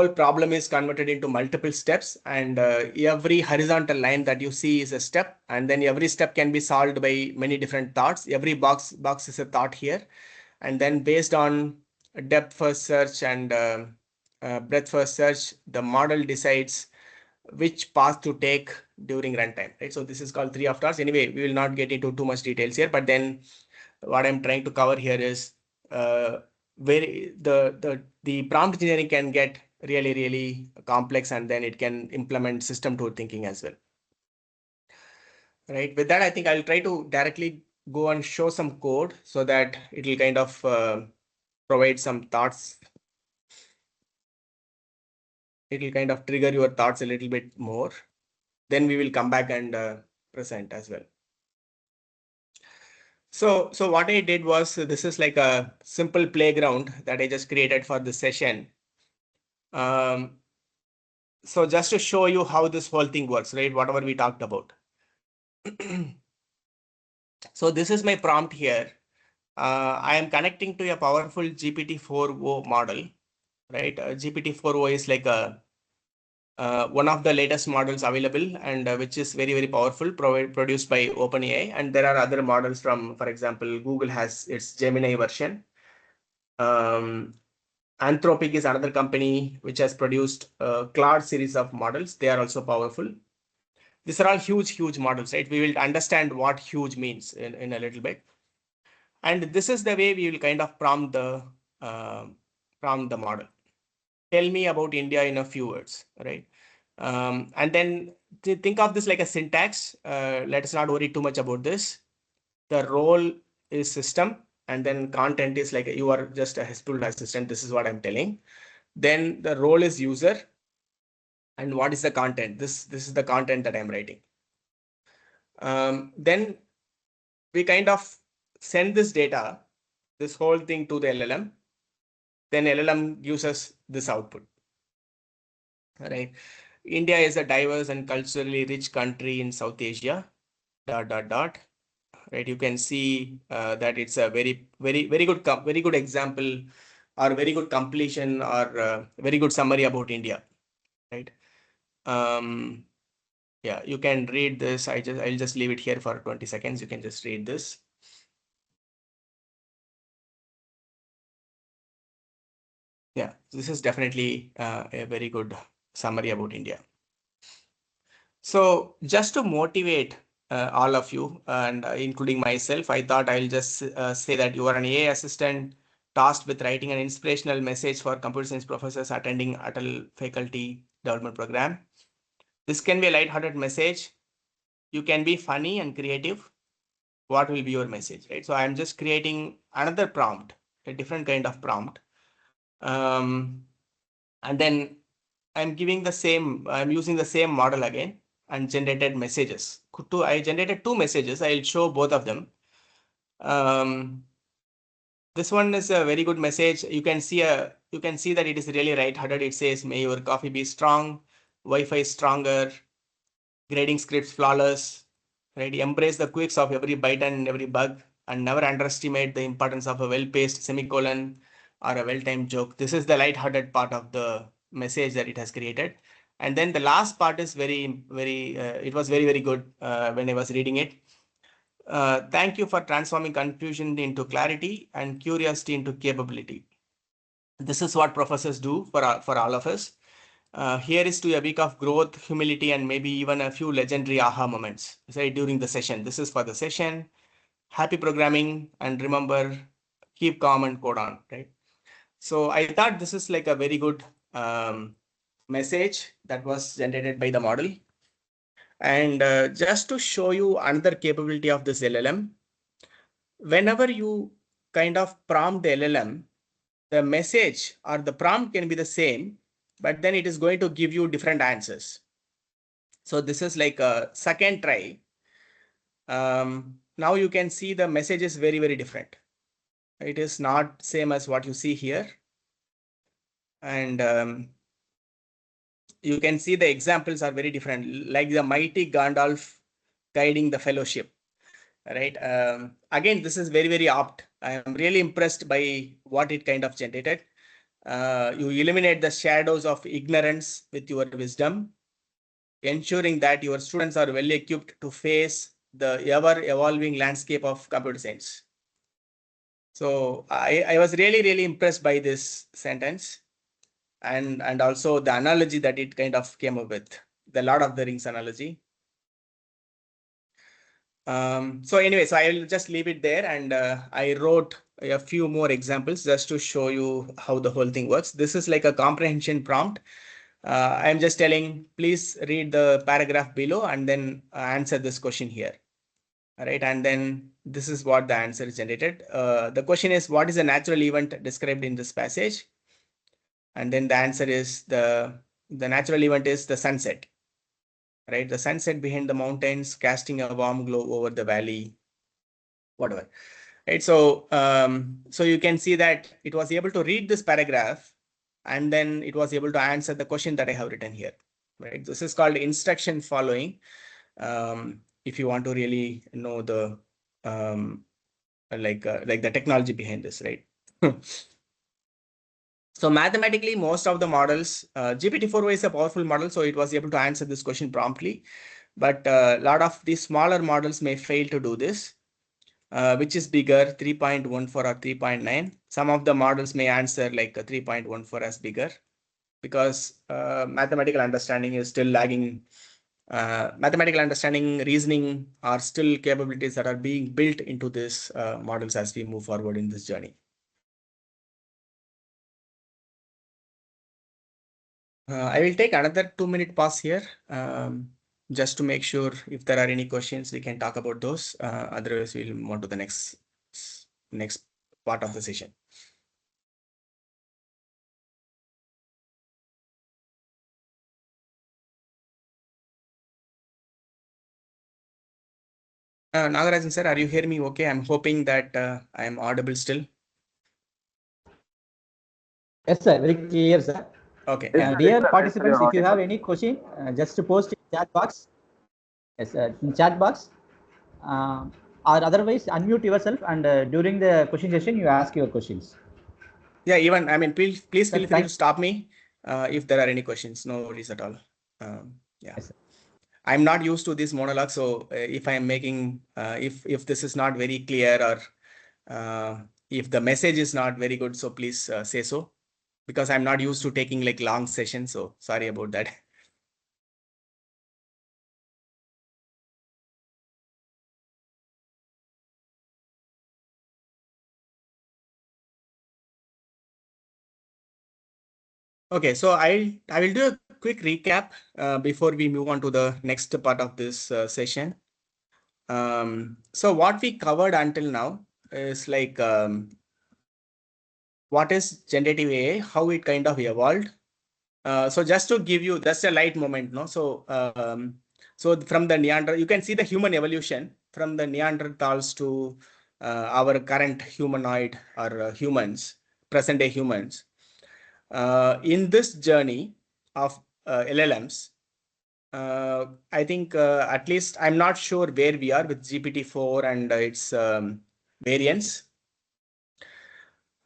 problem is converted into multiple steps, and every horizontal line that you see is a step, and then every step can be solved by many different thoughts. Every box is a thought here, and then based on depth first search and breadth first search, the model decides which path to take during runtime, right? So this is called tree of thoughts. Anyway, we will not get into too much details here, but then what I'm trying to cover here is where the prompt engineering can get really complex, and then it can implement system to thinking as well. Right. With that, I think I'll try to directly go and show some code so that it will kind of provide some thoughts. It will kind of trigger your thoughts a little bit more. Then we will come back and present as well. So what I did was, this is like a simple playground that I just created for the session. So just to show you how this whole thing works, right? Whatever we talked about. So this is my prompt here. I am connecting to a powerful GPT-4o model, right? GPT-4o is like a one of the latest models available, and which is very, very powerful, produced by OpenAI. And there are other models from, for example, Google has its Gemini version. Anthropic is another company which has produced a Claude series of models. They are also powerful. These are all huge, huge models, right? We will understand what huge means in a little bit. And this is the way we will kind of prompt the model. Tell me about India in a few words, right? And then to think of this like a syntax. Let us not worry too much about this. The role is system, and then content is like you are just a helpful assistant. This is what I'm telling. Then the role is user. And what is the content? This is the content that I'm writing. Then we kind of send this data, this whole thing to the LLM. Then LLM gives us this output. All right. India is a diverse and culturally rich country in South Asia. ... Right. You can see that it's a very good example, or very good completion, or very good summary about India. Right. Yeah, you can read this. I'll just leave it here for 20 seconds. You can just read this. Yeah, this is definitely a very good summary about India. So just to motivate all of you, and including myself, I thought I'll just say that you are an AI assistant tasked with writing an inspirational message for computer science professors attending ATAL faculty development program. This can be a light-hearted message. You can be funny and creative. What will be your message, right? So I'm just creating another prompt, a different kind of prompt. And then I'm using the same model again and generated messages. I generated 2 messages. I'll show both of them. This one is a very good message. You can see that it is really right-hearted. It says, may your coffee be strong, Wi-Fi stronger, grading scripts flawless, right? Embrace the quirks of every byte and every bug, and never underestimate the importance of a well-paced semicolon or a well-timed joke. This is the light-hearted part of the message that it has created. And then the last part is it was very, very good when I was reading it. Thank you for transforming confusion into clarity and curiosity into capability. This is what professors do for all of us. Here is to a week of growth, humility, and maybe even a few legendary aha moments, say, during the session. This is for the session. Happy programming, and remember, keep calm and code on, right? So I thought this is like a very good message that was generated by the model. And just to show you another capability of this LLM, whenever you kind of prompt the LLM, the message or the prompt can be the same, but then it is going to give you different answers. So this is like a second try. Now you can see the message is very, very different. It is not same as what you see here. And you can see the examples are very different, like the mighty Gandalf guiding the fellowship, right? Again, this is very, very apt. I am really impressed by what it kind of generated. You eliminate the shadows of ignorance with your wisdom, ensuring that your students are well equipped to face the ever-evolving landscape of computer science. So I was really, really impressed by this sentence, and also the analogy that it kind of came up with, the Lord of the Rings analogy. So anyway, so I will just leave it there, and I wrote a few more examples just to show you how the whole thing works. This is like a comprehension prompt. I'm just telling, please read the paragraph below and then answer this question here. All right, and then this is what the answer is generated. The question is, what is a natural event described in this passage? And then the answer is the natural event is the sunset. Right, the sunset behind the mountains, casting a warm glow over the valley, whatever. Right, so so you can see that it was able to read this paragraph, and then it was able to answer the question that I have written here. Right, this is called instruction following. If you want to really know the like the technology behind this, right? So mathematically, most of the models, GPT-4 is a powerful model, so it was able to answer this question promptly. But a lot of these smaller models may fail to do this, which is bigger, 3.14 or 3.9. Some of the models may answer like a 3.14 as bigger, because mathematical understanding is still lagging. Mathematical understanding, reasoning are still capabilities that are being built into these models as we move forward in this journey. I will take another 2-minute pause here, just to make sure if there are any questions, we can talk about those. Otherwise, we'll move on to the next part of the session. Nagarajan sir, are you hearing me okay? I'm hoping that I am audible still. Yes, sir. Very clear, sir. Okay. Dear participants, if you have any question, just post in chat box. Yes, in chat box. Or otherwise, unmute yourself, and during the question session, you ask your questions. Yeah, even, I mean, please feel Sir, free to stop me if there are any questions. No worries at all. Yeah. Yes, sir. I'm not used to this monologue, so if I'm making, if this is not very clear, or if the message is not very good, so please say so, because I'm not used to taking like long sessions. So sorry about that. Okay, so I will do a quick recap before we move on to the next part of this session. So what we covered until now is like what is generative AI, how it kind of evolved. So just to give you just a light moment, no. So so from the Neanderthal, you can see the human evolution from the Neanderthals to our current humanoid or humans, present day humans. In this journey of LLMs, I think at least I'm not sure where we are with GPT-4 and its variants.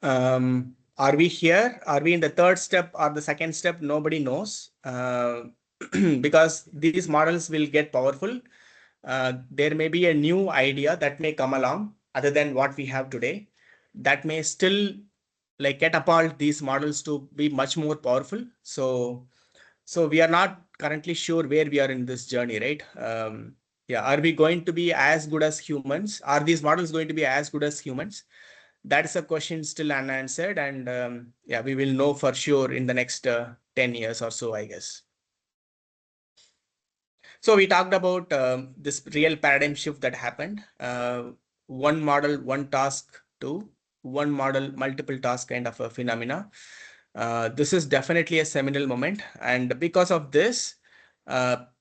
Are we here? Are we in the third step or the second step? Nobody knows, because these models will get powerful. There may be a new idea that may come along other than what we have today, that may still like catapult these models to be much more powerful. So we are not currently sure where we are in this journey, right? Yeah, are we going to be as good as humans? Are these models going to be as good as humans? That is a question still unanswered, and yeah, we will know for sure in the next 10 years or so, I guess. So we talked about this real paradigm shift that happened. One model, one task to one model, multiple task kind of a phenomena. This is definitely a seminal moment. And because of this,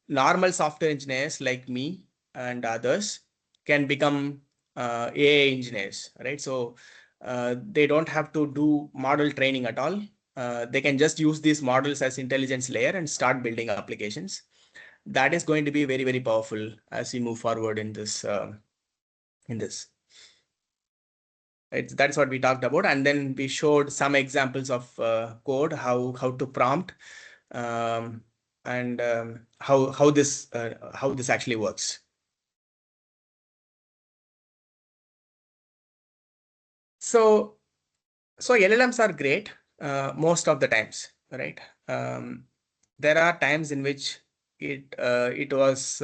normal software engineers like me and others can become AI engineers, right? So they don't have to do model training at all. They can just use these models as intelligence layer and start building applications. That is going to be very, very powerful as we move forward in this. That's what we talked about, and then we showed some examples of code, how to prompt, and how this actually works. So LLMs are great most of the times, right? There are times in which it was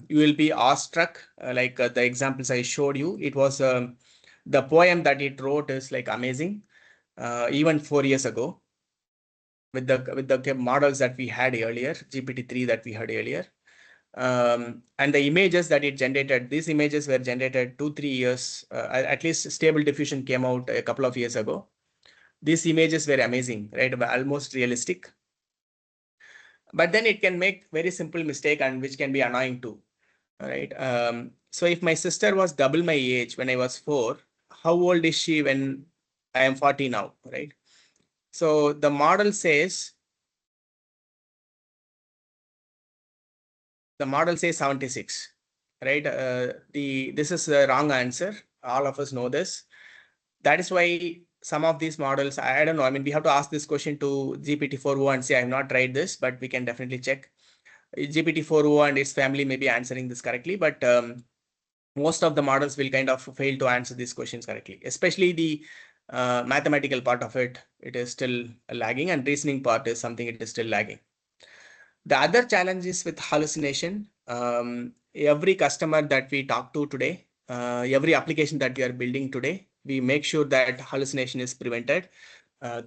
you will be awestruck, like the examples I showed you. It was the poem that it wrote is like amazing, even 4 years ago, with the models that we had earlier, GPT-3 that we had earlier. And the images that it generated, these images were generated 2-3 years, at least Stable Diffusion came out a couple of years ago. These images were amazing, right? Almost realistic. But then it can make very simple mistake, and which can be annoying too, right? So if my sister was double my age when I was 4, how old is she when I am 40 now, right? So the model says, 76, right? This is the wrong answer. All of us know this. That is why some of these models, I don't know. I mean, we have to ask this question to GPT-4o and say, I have not tried this, but we can definitely check. GPT-4o and its family may be answering this correctly, but most of the models will kind of fail to answer these questions correctly, especially the mathematical part of it. It is still lagging, and reasoning part is something it is still lagging. The other challenge is with hallucination. Every customer that we talk to today, every application that we are building today, we make sure that hallucination is prevented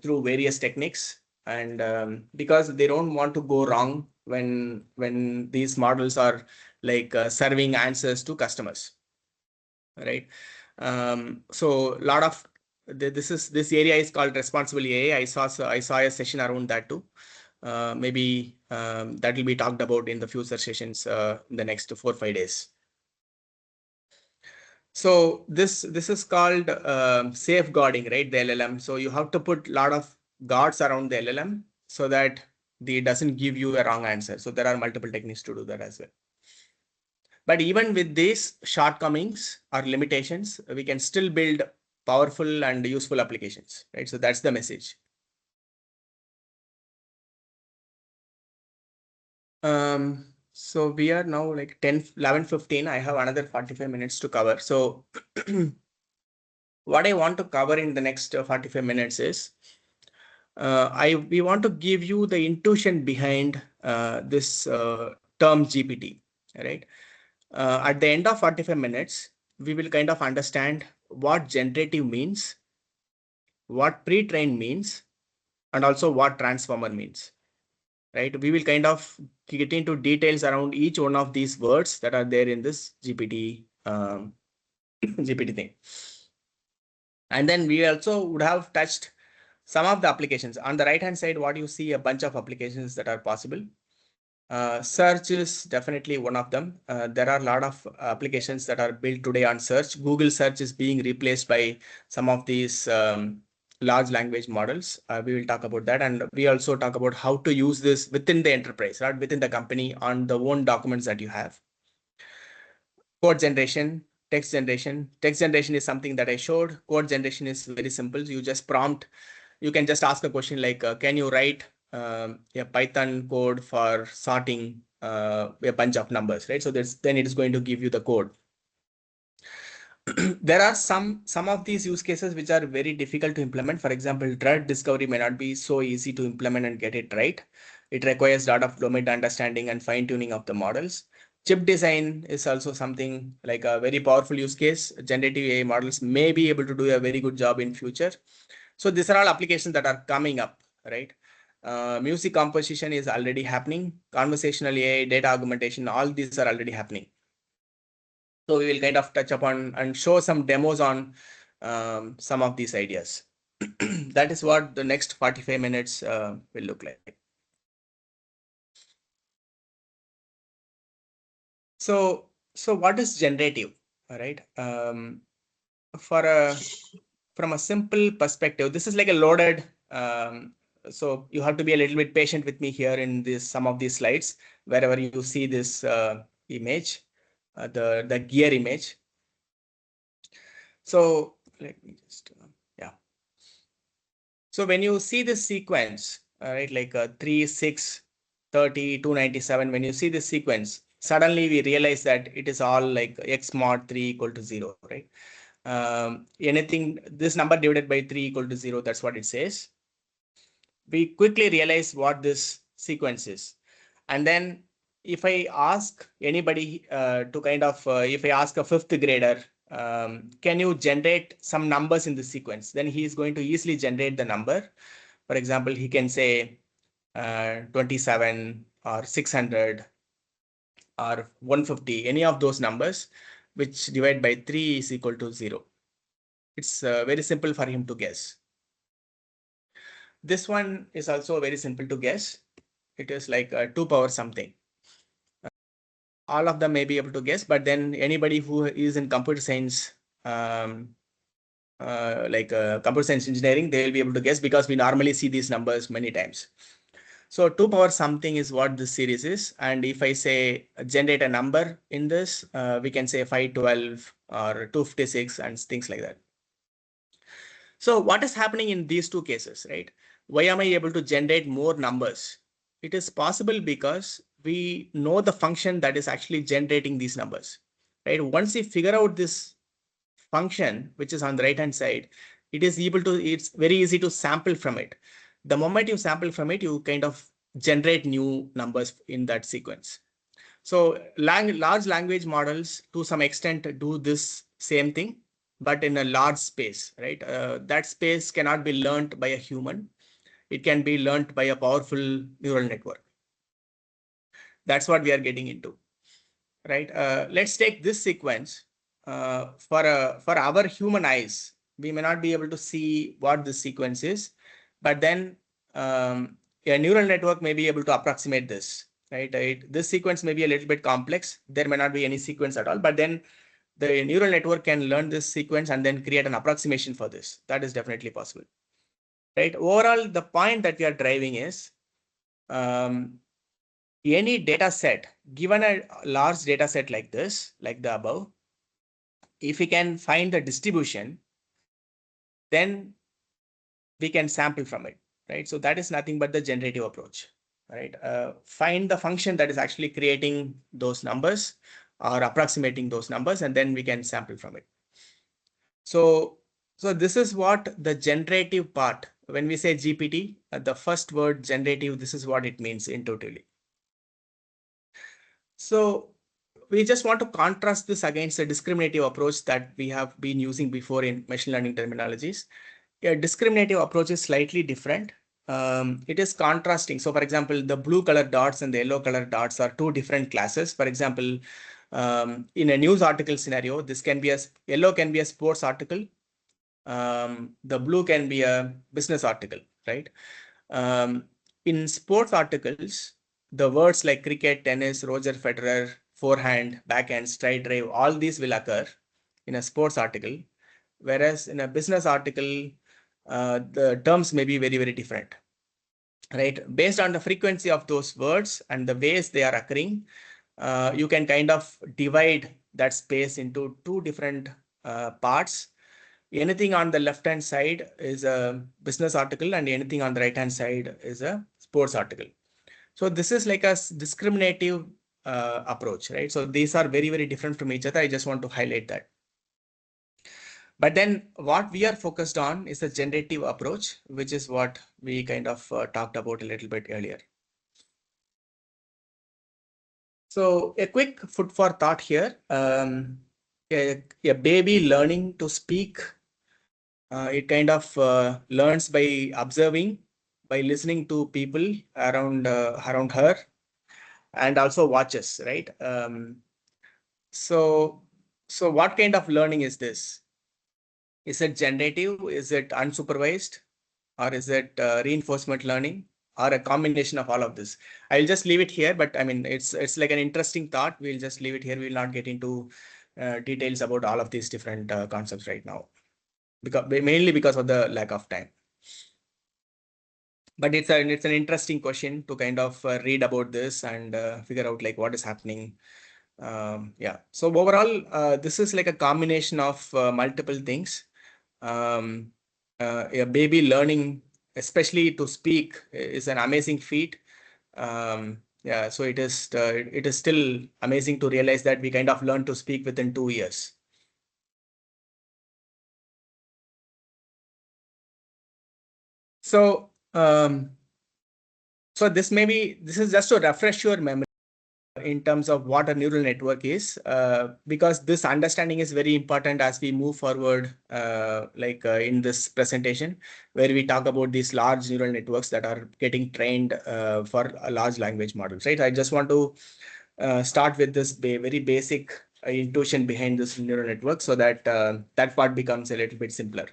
through various techniques. And because they don't want to go wrong when these models are like serving answers to customers, right? So a lot of this area is called responsible AI. I saw a session around that too. Maybe that will be talked about in the future sessions in the next 4 or 5 days. So this is called safeguarding, right? The LLM. So you have to put a lot of guards around the LLM so that it doesn't give you a wrong answer. So there are multiple techniques to do that as well. But even with these shortcomings or limitations, we can still build powerful and useful applications, right? So that's the message. So we are now like 11:15. I have another 45 minutes to cover. So what I want to cover in the next 45 minutes is we want to give you the intuition behind this term GPT, right? At the end of 45 minutes, we will kind of understand what generative means, what pre-trained means, and also what transformer means, right? We will kind of get into details around each one of these words that are there in this GPT GPT thing. And then we also would have touched some of the applications. On the right hand side, what you see a bunch of applications that are possible. Search is definitely one of them. There are a lot of applications that are built today on search. Google search is being replaced by some of these large language models. We will talk about that. And we also talk about how to use this within the enterprise, right? Within the company on the own documents that you have. Code generation, text generation. Text generation is something that I showed. Code generation is very simple. You just prompt. You can just ask a question like, can you write a Python code for sorting a bunch of numbers, right? So then it is going to give you the code. There are some of these use cases which are very difficult to implement. For example, drug discovery may not be so easy to implement and get it right. It requires a lot of domain understanding and fine tuning of the models. Chip design is also something like a very powerful use case. Generative AI models may be able to do a very good job in future. So these are all applications that are coming up, right? Music composition is already happening. Conversational AI, data augmentation, all these are already happening. So we will kind of touch upon and show some demos on some of these ideas. That is what the next 45 minutes will look like. So what is generative, all right? From a simple perspective, this is like a loaded, so you have to be a little bit patient with me here in some of these slides, wherever you see this image, the gear image. So let me just, yeah. So when you see this sequence, right, like 3, 6, 30, 297, when you see this sequence, suddenly we realize that it is all like x mod 3 equal to 0, right? Anything, this number divided by 3 equal to 0, that's what it says. We quickly realize what this sequence is. And then if I ask anybody to kind of, if I ask a 5th grader, can you generate some numbers in the sequence? Then he is going to easily generate the number. For example, he can say 27 or 600 or 150, any of those numbers, which divide by 3 is equal to 0. It's very simple for him to guess. This one is also very simple to guess. It is like 2 power something. All of them may be able to guess, but then anybody who is in computer science, computer science engineering, they will be able to guess because we normally see these numbers many times. So 2 power something is what this series is. And if I say generate a number in this, we can say 512 or 256 and things like that. So what is happening in these two cases, right? Why am I able to generate more numbers? It is possible because we know the function that is actually generating these numbers, right? Once we figure out this function, which is on the right hand side, it's very easy to sample from it. The moment you sample from it, you kind of generate new numbers in that sequence. So large language models to some extent do this same thing, but in a large space, right? That space cannot be learned by a human. It can be learned by a powerful neural network. That's what we are getting into, right? Let's take this sequence. For our human eyes, we may not be able to see what this sequence is, but then a neural network may be able to approximate this, right? This sequence may be a little bit complex. There may not be any sequence at all, but then the neural network can learn this sequence and then create an approximation for this. That is definitely possible, right? Overall, the point that we are driving is any data set, given a large data set like this, like the above, if we can find the distribution, then we can sample from it, right? So that is nothing but the generative approach, right? Find the function that is actually creating those numbers or approximating those numbers, and then we can sample from it. So this is what the generative part, when we say GPT, the first word generative, this is what it means intuitively. So we just want to contrast this against the discriminative approach that we have been using before in machine learning terminologies. A discriminative approach is slightly different. It is contrasting. So for example, the blue color dots and the yellow color dots are two different classes. For example, in a news article scenario, this can be yellow can be a sports article. The blue can be a business article, right? In sports articles, the words like cricket, tennis, Roger Federer, forehand, backhand, straight drive, all these will occur in a sports article. Whereas in a business article, the terms may be very, very different, right? Based on the frequency of those words and the ways they are occurring, you can kind of divide that space into two different parts. Anything on the left-hand side is a business article and anything on the right-hand side is a sports article. So this is like a discriminative approach, right? So these are very, very different from each other. I just want to highlight that. But then what we are focused on is the generative approach, which is what we kind of talked about a little bit earlier. So a quick food for thought here. A baby learning to speak, it kind of learns by observing, by listening to people around her, and also watches, right? So what kind of learning is this? Is it generative? Is it unsupervised? Or is it reinforcement learning? Or a combination of all of this? I'll just leave it here, but I mean, it's like an interesting thought. We'll just leave it here. We'll not get into details about all of these different concepts right now, mainly because of the lack of time. But it's an interesting question to kind of read about this and figure out like what is happening. Yeah. So overall, this is like a combination of multiple things. A baby learning, especially to speak, is an amazing feat. Yeah, so it is still amazing to realize that we kind of learn to speak within 2 years. So this is just to refresh your memory in terms of what a neural network is, because this understanding is very important as we move forward, in this presentation, where we talk about these large neural networks that are getting trained for large language models, right? I just want to start with this very basic intuition behind this neural network so that that part becomes a little bit simpler.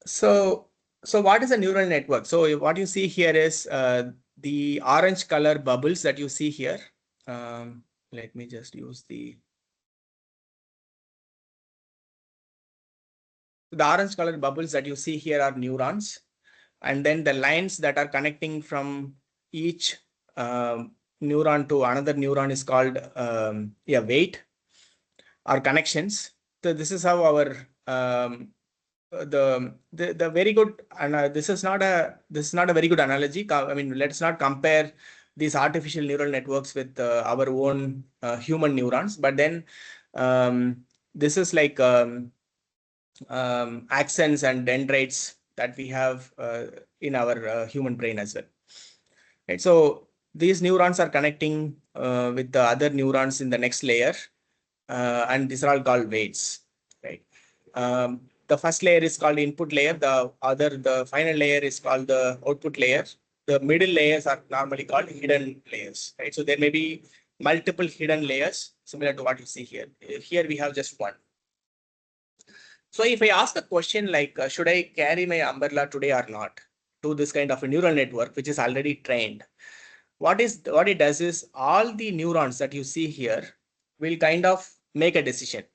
So what is a neural network? So what you see here is the orange color bubbles that you see here. Let me just use the orange colored bubbles that you see here are neurons. And then the lines that are connecting from each neuron to another neuron is called weight or connections. So this is how our the very good, and this is not a very good analogy. I mean, let's not compare these artificial neural networks with our own human neurons. But then this is like axons and dendrites that we have in our human brain as well. Right. So these neurons are connecting with the other neurons in the next layer, and these are all called weights. Right. The first layer is called input layer. The final layer is called the output layer. The middle layers are normally called hidden layers. Right. So there may be multiple hidden layers similar to what you see here. Here we have just one. So if I ask a question like, should I carry my umbrella today or not, to this kind of a neural network, which is already trained, what it does is all the neurons that you see here will kind of make a decision,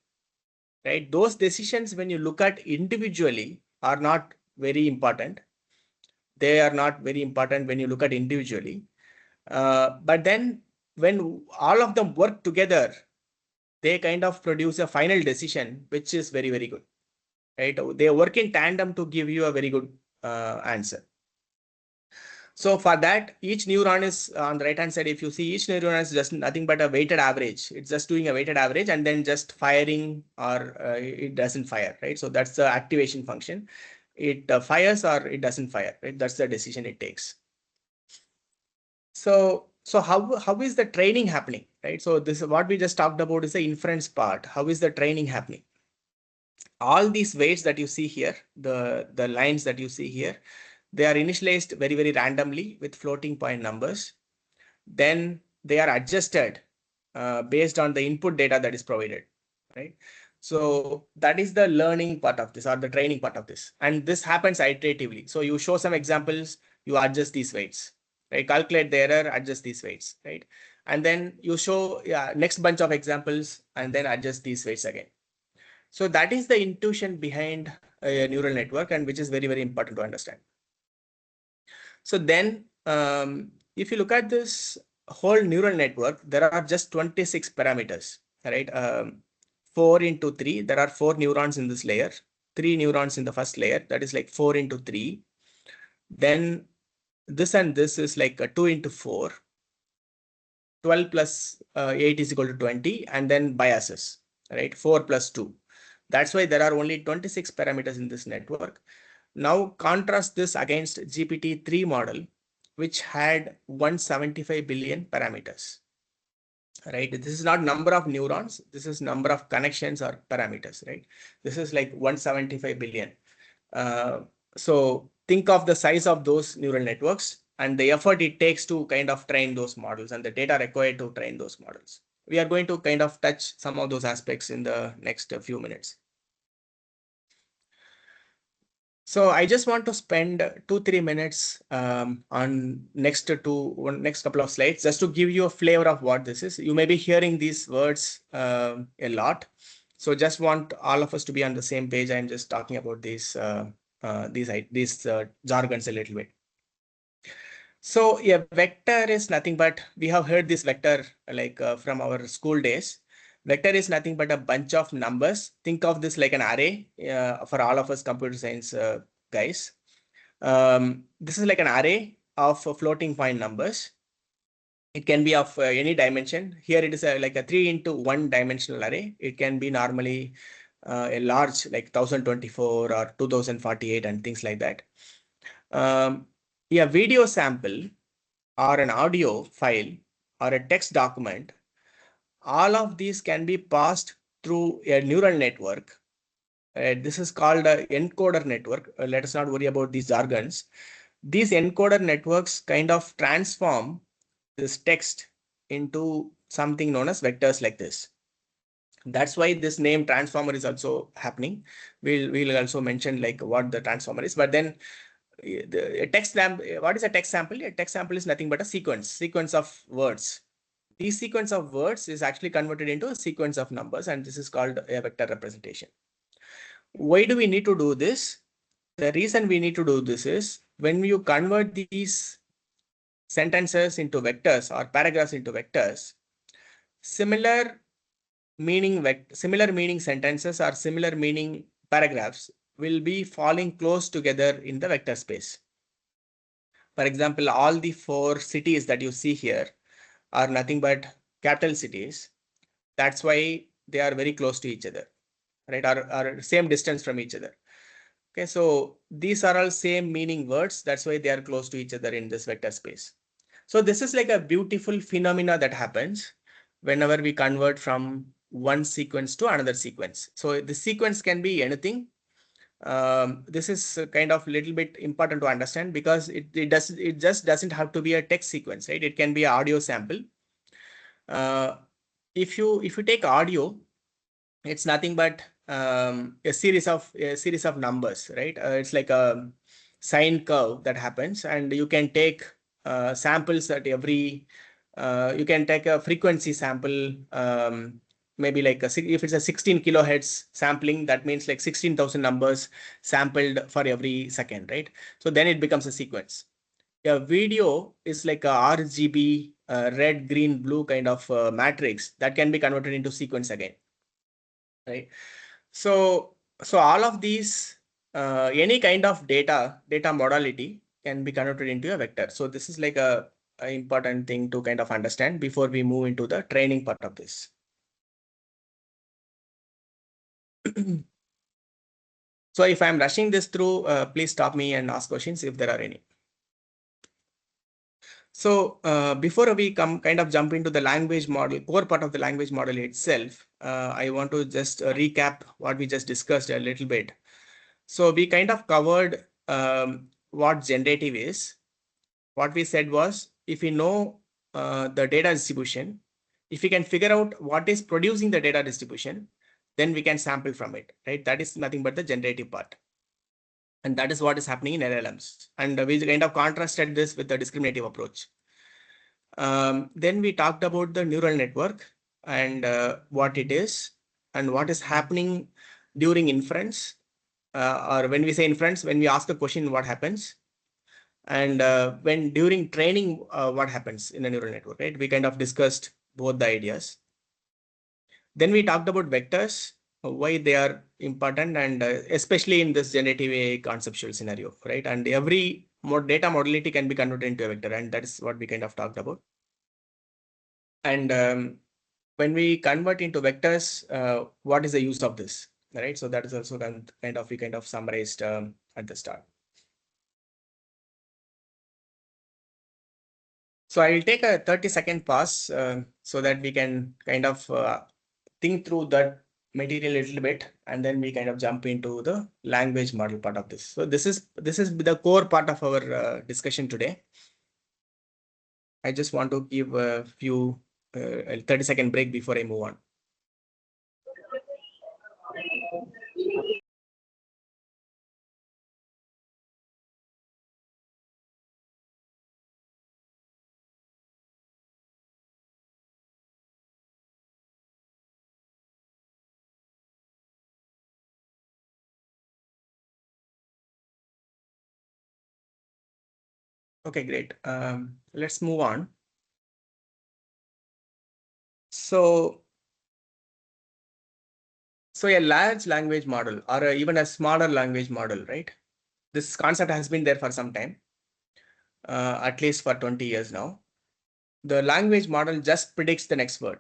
right? Those decisions, when you look at individually, are not very important. They are not very important when you look at individually. But then when all of them work together, they kind of produce a final decision, which is very, very good. Right? They work in tandem to give you a very good answer. So for that, each neuron is on the right hand side. If you see, each neuron is just nothing but a weighted average. It's just doing a weighted average and then just firing, or it doesn't fire, right? So that's the activation function. It fires or it doesn't fire, right? That's the decision it takes. So how is the training happening, right? So this is what we just talked about, is the inference part. How is the training happening? All these weights that you see here, the lines that you see here, they are initialized very, very randomly with floating point numbers. Then they are adjusted based on the input data that is provided, right? So that is the learning part of this, or the training part of this. And this happens iteratively. So you show some examples, you adjust these weights, right? Calculate the error, adjust these weights, right? And then you show next bunch of examples and then adjust these weights again. So that is the intuition behind a neural network, and which is very, very important to understand. So then if you look at this whole neural network, there are just 26 parameters, right? 4 into 3, there are 4 neurons in this layer, 3 neurons in the first layer, that is like 4 into 3. Then this and this is like a 2 into 4. 12 plus 8 is equal to 20, and then biases, right? 4 plus 2. That's why there are only 26 parameters in this network. Now contrast this against GPT-3 model, which had 175 billion parameters, right? This is not number of neurons. This is number of connections or parameters, right? This is like 175 billion. So think of the size of those neural networks and the effort it takes to kind of train those models and the data required to train those models. We are going to kind of touch some of those aspects in the next few minutes. So I just want to spend 2-3 minutes on next couple of slides, just to give you a flavor of what this is. You may be hearing these words a lot. So just want all of us to be on the same page. I'm just talking about these jargons a little bit. So a vector is nothing but, we have heard this vector like from our school days. Vector is nothing but a bunch of numbers. Think of this like an array for all of us computer science guys. This is like an array of floating point numbers. It can be of any dimension. Here it is like a 3 into 1 dimensional array. It can be normally a large like 1024 or 2048 and things like that. A video sample or an audio file or a text document, all of these can be passed through a neural network. This is called an encoder network. Let us not worry about these jargons. These encoder networks kind of transform this text into something known as vectors like this. That's why this name transformer is also happening. We'll also mention like what the transformer is, but then what is a text sample? A text sample is nothing but a sequence of words. This sequence of words is actually converted into a sequence of numbers, and this is called a vector representation. Why do we need to do this? The reason we need to do this is when you convert these sentences into vectors or paragraphs into vectors, similar meaning sentences or similar meaning paragraphs will be falling close together in the vector space. For example, all the 4 cities that you see here are nothing but capital cities. That's why they are very close to each other, right? Are same distance from each other. Okay, so these are all same meaning words. That's why they are close to each other in this vector space. So this is like a beautiful phenomena that happens whenever we convert from one sequence to another sequence. So the sequence can be anything. This is kind of little bit important to understand because it just doesn't have to be a text sequence, right? It can be an audio sample. If you take audio, it's nothing but a series of numbers, right? It's like a sine curve that happens, and you can take samples at every. You can take a frequency sample, maybe like if it's a 16 kilohertz sampling, that means like 16,000 numbers sampled for every second, right? So then it becomes a sequence. A video is like a RGB, red, green, blue kind of matrix that can be converted into sequence again, right? So all of these, any kind of data modality can be converted into a vector. So this is like a important thing to kind of understand before we move into the training part of this. So if I'm rushing this through, please stop me and ask questions if there are any. So before we jump into the language model, core part of the language model itself, I want to just recap what we just discussed a little bit. So we kind of covered what generative is. What we said was, if we know the data distribution, if we can figure out what is producing the data distribution, then we can sample from it, right? That is nothing but the generative part. And that is what is happening in LLMs. And we kind of contrasted this with the discriminative approach. Then we talked about the neural network and what it is and what is happening during inference. Or when we say inference, when we ask a question, what happens? And when during training, what happens in a neural network, right? We kind of discussed both the ideas. Then we talked about vectors, why they are important, and especially in this generative AI conceptual scenario, right? And every data modality can be converted into a vector, and that is what we kind of talked about. And when we convert into vectors, what is the use of this, right? So that is also we kind of summarized at the start. So I will take a 30-second pause so that we can kind of think through that material a little bit, and then we kind of jump into the language model part of this. So this is the core part of our discussion today. I just want to give a few 30-second break before I move on. Okay, great. Let's move on. So a large language model or even a smaller language model, right? This concept has been there for some time, at least for 20 years now. The language model just predicts the next word.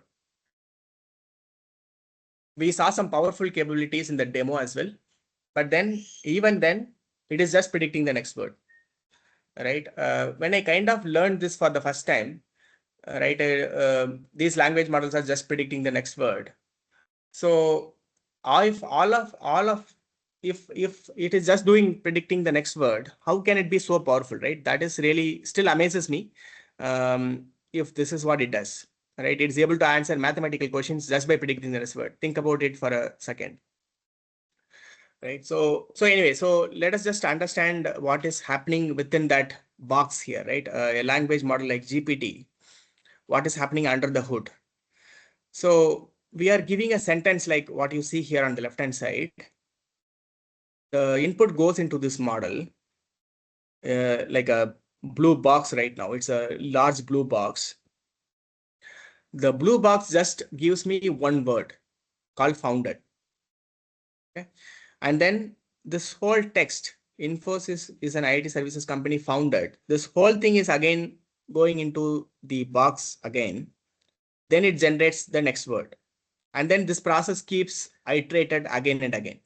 We saw some powerful capabilities in the demo as well, but then even then, it is just predicting the next word, right? When I kind of learned this for the first time, right? These language models are just predicting the next word. So if if it is just predicting the next word, how can it be so powerful, right? That is really still amazes me. If this is what it does, right? It's able to answer mathematical questions just by predicting the next word. Think about it for a second, right? So anyway, so let us just understand what is happening within that box here, right? A language model like GPT, what is happening under the hood. So we are giving a sentence like what you see here on the left-hand side. The input goes into this model, like a blue box right now. It's a large blue box. The blue box just gives me one word called founded. Okay. And then this whole text, Infosys is an IT services company founded. This whole thing is again going into the box again. Then it generates the next word. And then this process keeps iterated again and again.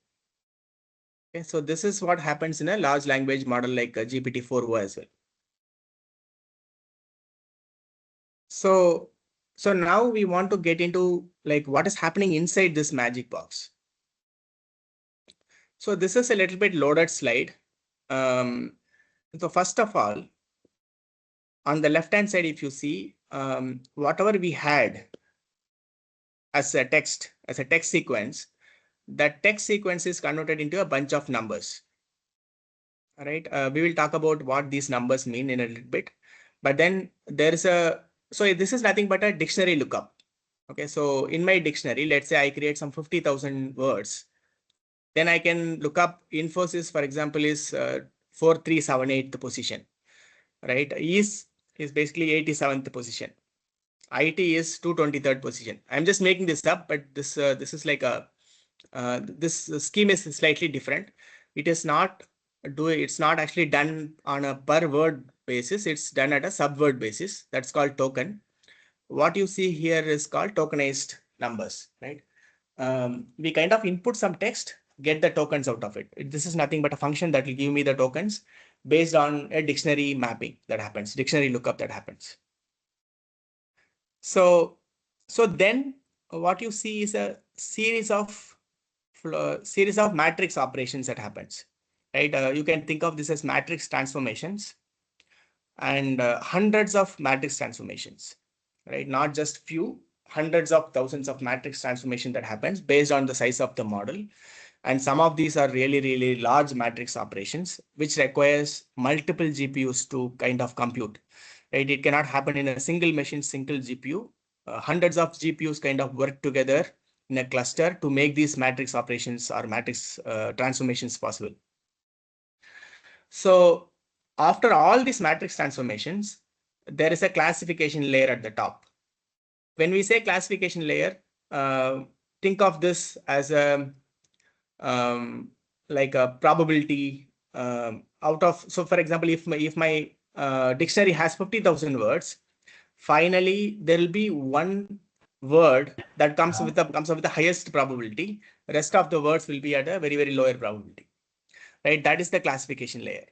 Okay, so this is what happens in a large language model like GPT-4o as well. So now we want to get into like what is happening inside this magic box. So this is a little bit loaded slide. So first of all, on the left-hand side, if you see, whatever we had as a text sequence, that text sequence is converted into a bunch of numbers. All right, we will talk about what these numbers mean in a little bit, but then there is so this is nothing but a dictionary lookup. Okay, so in my dictionary, let's say I create some 50,000 words, then I can look up Infosys, for example, is 4378th position, right? Is basically 87th position. IT is 223rd position. I'm just making this up, but this is like a this scheme is slightly different. It's not actually done on a per word basis. It's done at a subword basis. That's called token. What you see here is called tokenized numbers, right? We kind of input some text, get the tokens out of it. This is nothing but a function that will give me the tokens based on a dictionary mapping that happens, dictionary lookup that happens. So then what you see is a series of matrix operations that happens, right? You can think of this as matrix transformations and hundreds of matrix transformations, right? Not just few, hundreds of thousands of matrix transformation that happens based on the size of the model. And some of these are really, really large matrix operations, which requires multiple GPUs to kind of compute, right? It cannot happen in a single machine, single GPU. Hundreds of GPUs kind of work together in a cluster to make these matrix operations or matrix transformations possible. So after all these matrix transformations, there is a classification layer at the top. When we say classification layer, think of this as a like a probability out of. So for example, if my dictionary has 50,000 words, finally there will be one word that comes with the highest probability. The rest of the words will be at a very, very lower probability, right? That is the classification layer.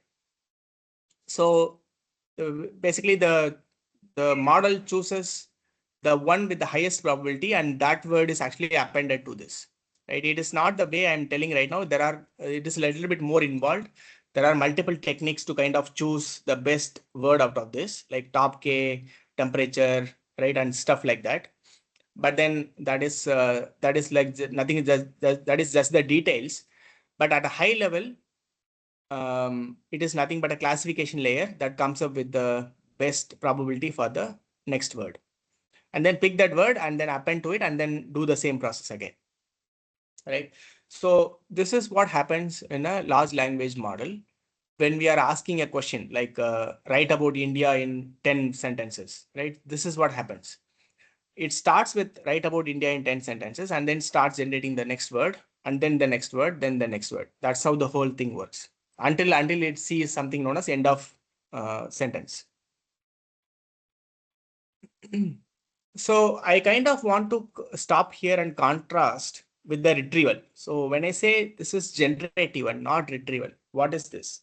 So basically the model chooses the one with the highest probability, and that word is actually appended to this, right? It is not the way I'm telling right now. It is a little bit more involved. There are multiple techniques to kind of choose the best word out of this, like top K, temperature, right, and stuff like that. But then that is like nothing. That is just the details. But at a high level, it is nothing but a classification layer that comes up with the best probability for the next word, and then pick that word and then append to it and then do the same process again, right? So this is what happens in a large language model when we are asking a question like write about India in 10 sentences, right? This is what happens. It starts with write about India in 10 sentences and then starts generating the next word and then the next word, then the next word. That's how the whole thing works until it sees something known as end of sentence. So I kind of want to stop here and contrast with the retrieval. So when I say this is generative and not retrieval, what is this?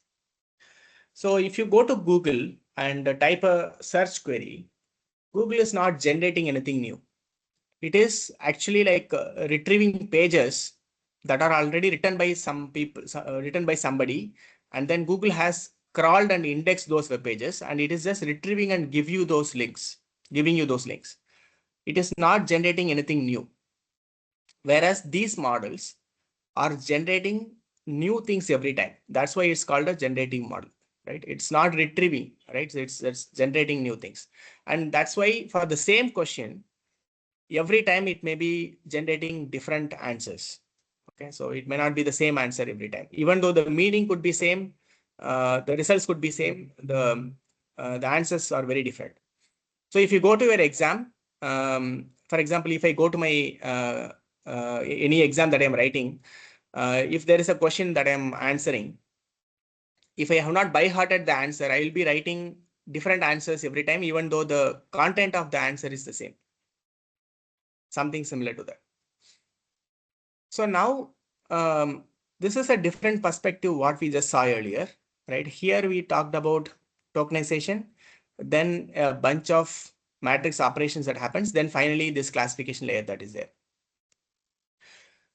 So if you go to Google and type a search query, Google is not generating anything new. It is actually like retrieving pages that are already written by some people, written by somebody, and then Google has crawled and indexed those web pages, and it is just retrieving and giving you those links. It is not generating anything new. Whereas these models are generating new things every time. That's why it's called a generating model, right? It's not retrieving, right? So it's generating new things. And that's why for the same question, every time it may be generating different answers. Okay, so it may not be the same answer every time, even though the meaning could be same, the results could be same, the the answers are very different. So if you go to your exam, for example, if I go to my any exam that I'm writing, if there is a question that I'm answering, if I have not by-hearted the answer, I will be writing different answers every time, even though the content of the answer is the same. Something similar to that. So now, this is a different perspective what we just saw earlier, right? Here we talked about tokenization, then a bunch of matrix operations that happens, then finally this classification layer that is there.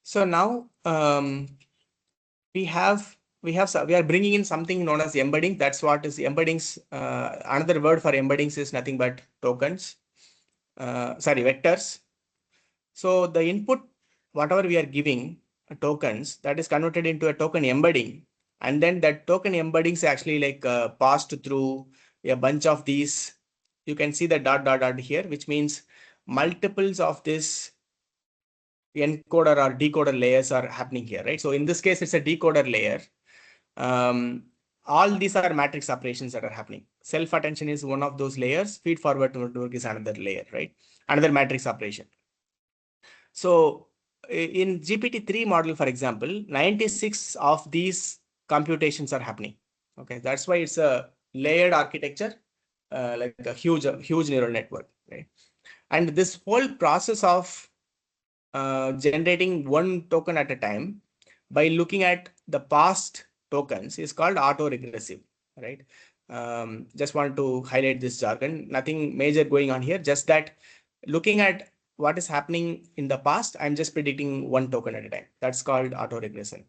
So now we are bringing in something known as embedding. That's what is embeddings. Another word for embeddings is nothing but tokens. Vectors. So the input, whatever we are giving tokens, that is converted into a token embedding, and then that token embedding is actually like passed through a bunch of these. You can see the dot here, which means multiples of this encoder or decoder layers are happening here, right? So in this case, it's a decoder layer. All these are matrix operations that are happening. Self-attention is one of those layers. Feed forward network is another layer, right? Another matrix operation. So in GPT-3 model, for example, 96 of these computations are happening. Okay, that's why it's a layered architecture, like a huge neural network, right? And this whole process of generating one token at a time by looking at the past tokens is called autoregressive, right? Just want to highlight this jargon. Nothing major going on here, just that looking at what is happening in the past, I'm just predicting one token at a time. That's called autoregressive.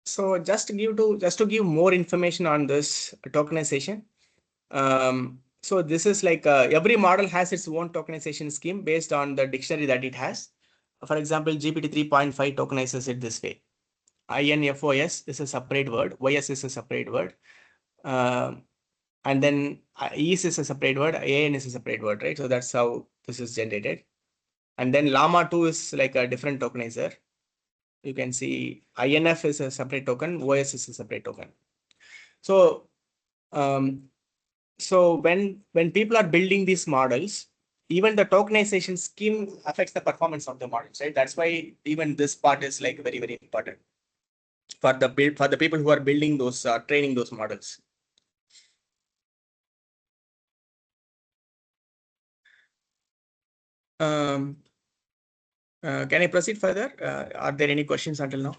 So just to give more information on this tokenization. So this is like every model has its own tokenization scheme based on the dictionary that it has. For example, GPT 3.5 tokenizes it this way. INFOS is a separate word. YS is a separate word. And then EAS is a separate word. AN is a separate word, right? So that's how this is generated. And then Llama 2 is like a different tokenizer. You can see INF is a separate token. OS is a separate token. So, when people are building these models, even the tokenization scheme affects the performance of the models, right? That's why even this part is like very, very important for the people who are building those, training those models. Can I proceed further? Are there any questions until now?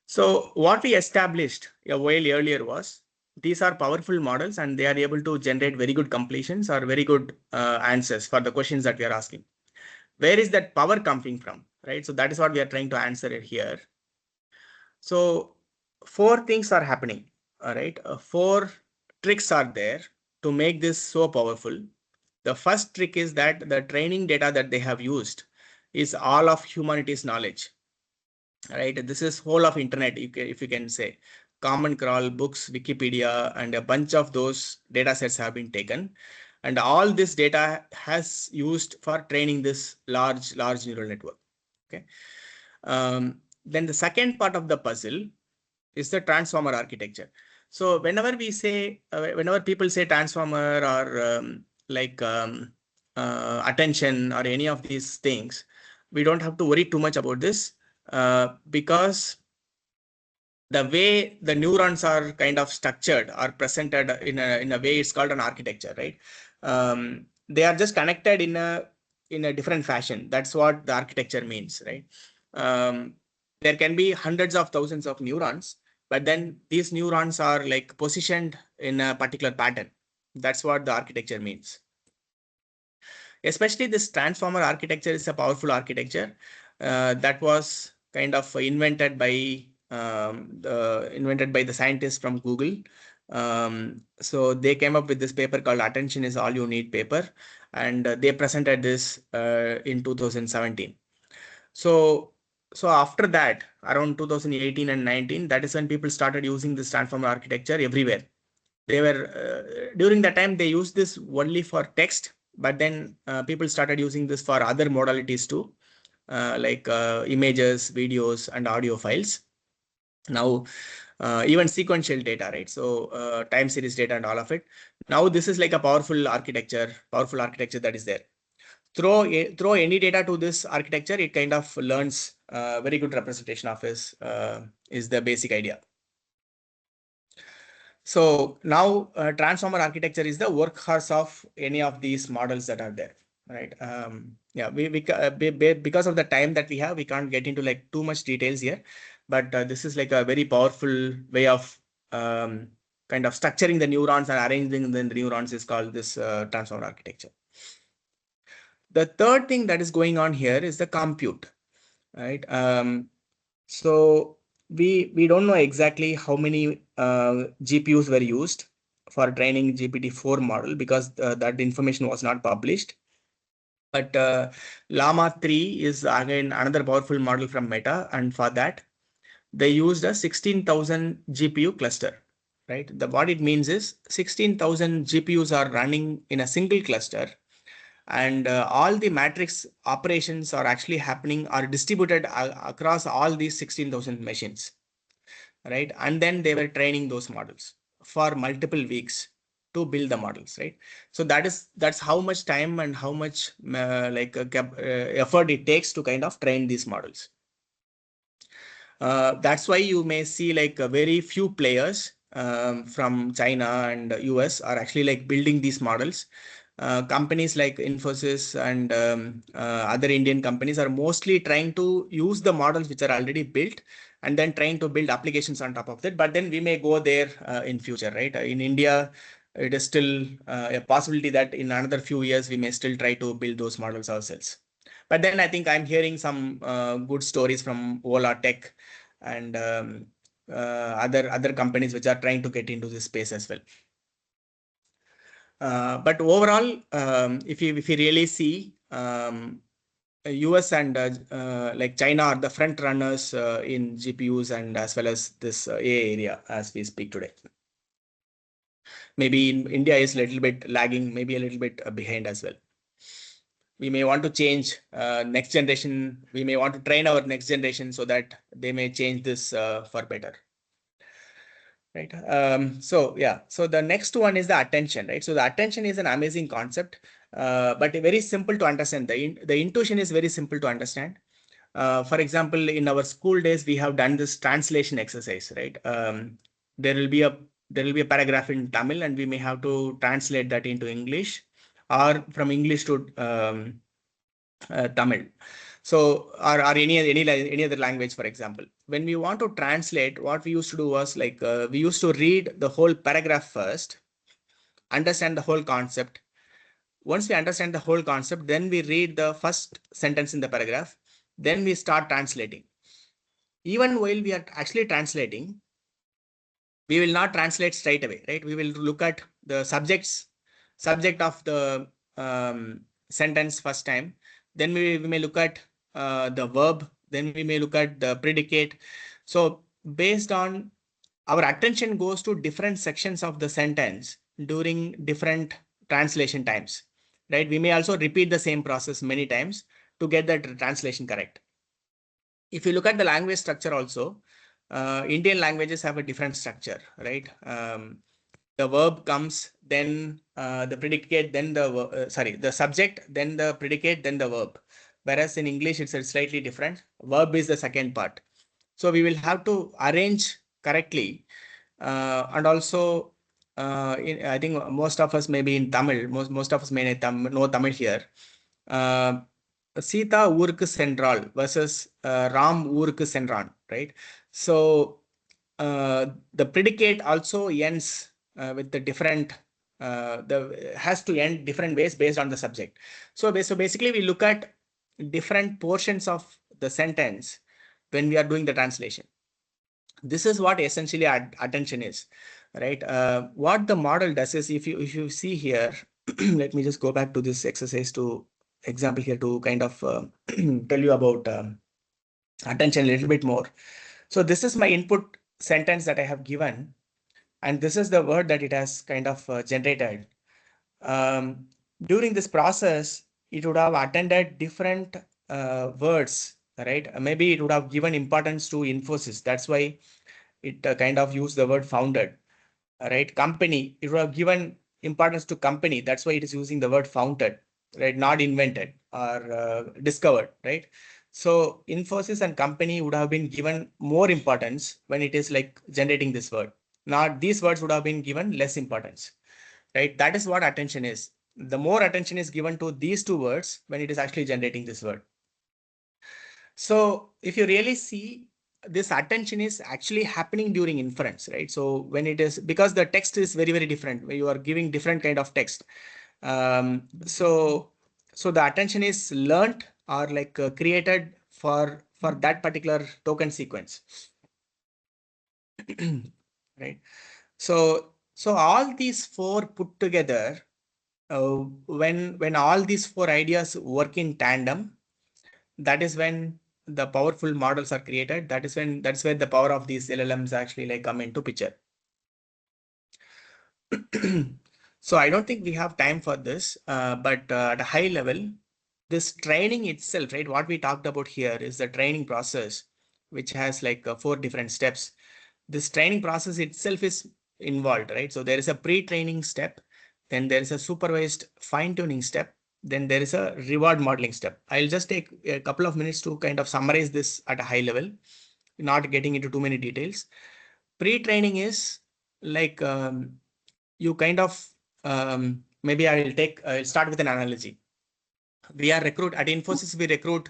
So what we established a while earlier was these are powerful models and they are able to generate very good completions or very good answers for the questions that we are asking. Where is that power coming from, right? So that is what we are trying to answer here. So 4 things are happening, all right? 4 tricks are there to make this so powerful. The first trick is that the training data that they have used is all of humanities knowledge, right? This is whole of internet, if you can say. Common Crawl, books, Wikipedia, and a bunch of those data sets have been taken. And all this data has used for training this large neural network. Okay. Then the second part of the puzzle is the transformer architecture. So whenever we say, whenever people say transformer or attention or any of these things, we don't have to worry too much about this because the way the neurons are kind of structured or presented in a way, it's called an architecture, right? They are just connected in a different fashion. That's what the architecture means, right? There can be hundreds of thousands of neurons, but then these neurons are like positioned in a particular pattern. That's what the architecture means. Especially this transformer architecture is a powerful architecture that was kind of invented by the scientists from Google. So they came up with this paper called "Attention is All You Need" paper, and they presented this in 2017. So after that, around 2018 and 19, that is when people started using this transformer architecture everywhere. They were during that time they used this only for text, but then people started using this for other modalities too, like images, videos, and audio files. Now, even sequential data, right? So time series data and all of it. Now this is like a powerful architecture that is there. Throw any data to this architecture, it kind of learns very good representation of is the basic idea. So now transformer architecture is the workhorse of any of these models that are there, right? Yeah, because of the time that we have, we can't get into like too much details here, but this is like a very powerful way of kind of structuring the neurons and arranging the neurons is called this transformer architecture. The third thing that is going on here is the compute, right? So we don't know exactly how many GPUs were used for training GPT-4 model because that information was not published. But Llama 3 is again another powerful model from Meta, and for that they used a 16,000 GPU cluster, right? What it means is 16,000 GPUs are running in a single cluster, and all the matrix operations are actually happening are distributed across all these 16,000 machines, right? And then they were training those models for multiple weeks to build the models, right? So that's how much time and how much effort it takes to kind of train these models. That's why you may see like very few players from China and US are actually like building these models. Companies like Infosys and other Indian companies are mostly trying to use the models which are already built and then trying to build applications on top of that. But then we may go there in future, right? In India, it is still a possibility that in another few years, we may still try to build those models ourselves. But then I think I'm hearing some good stories from Ola Tech and other companies which are trying to get into this space as well. But overall, if you really see, US and like China are the front runners in GPUs and as well as this AI area as we speak today. Maybe in India is a little bit lagging, maybe a little bit behind as well. We may want to change next generation. We may want to train our next generation so that they may change this for better. Right. So yeah, so the next one is the attention, right? So the attention is an amazing concept, but very simple to understand. The intuition is very simple to understand. For example, in our school days, we have done this translation exercise, right? There will be a paragraph in Tamil, and we may have to translate that into English, or from English to Tamil. So, or any other language, for example. When we want to translate, what we used to do was like we used to read the whole paragraph first, understand the whole concept. Once we understand the whole concept, then we read the first sentence in the paragraph. Then we start translating. Even while we are actually translating, we will not translate straight away, right? We will look at the subject of the sentence first time. Then we may look at the verb. Then we may look at the predicate. So based on our attention goes to different sections of the sentence during different translation times, right? We may also repeat the same process many times to get that translation correct. If you look at the language structure also, Indian languages have a different structure, right? The verb comes, then the predicate, then the subject, then the predicate, then the verb. Whereas in English, it's slightly different. Verb is the second part. So we will have to arrange correctly. And also, I think most of us may be in Tamil. Most of us may know Tamil here. Sita ஊருக்கு சென்றாள் versus Ram ஊருக்கு சென்றான், right? So the predicate also ends with the different, has to end different ways based on the subject. So basically we look at different portions of the sentence when we are doing the translation. This is what essentially attention is, right? What the model does is, if you see here, let me just go back to this exercise to example here to kind of tell you about attention a little bit more. So this is my input sentence that I have given, and this is the word that it has kind of generated. During this process, it would have attended different words, right? Maybe it would have given importance to Infosys. That's why it kind of used the word founded, right? Company, it would have given importance to company. That's why it is using the word founded, right? Not invented or discovered, right? So Infosys and company would have been given more importance when it is like generating this word. Not these words would have been given less importance, right? That is what attention is. The more attention is given to these two words when it is actually generating this word. So if you really see, this attention is actually happening during inference, right? So when it is, because the text is very, very different, where you are giving different kind of text. So the attention is learned or like created for that particular token sequence, right? So all these four put together, when all these four ideas work in tandem, that is when the powerful models are created. That's where the power of these LLMs actually like come into picture. So I don't think we have time for this, but at a high level, this training itself, right? What we talked about here is the training process, which has like 4 different steps. This training process itself is involved, right? So there is a pre-training step, then there is a supervised fine-tuning step, then there is a reward modeling step. I'll just take a couple of minutes to kind of summarize this at a high level, not getting into too many details. Pre-training is like you kind of maybe I'll start with an analogy. We are at Infosys, we recruit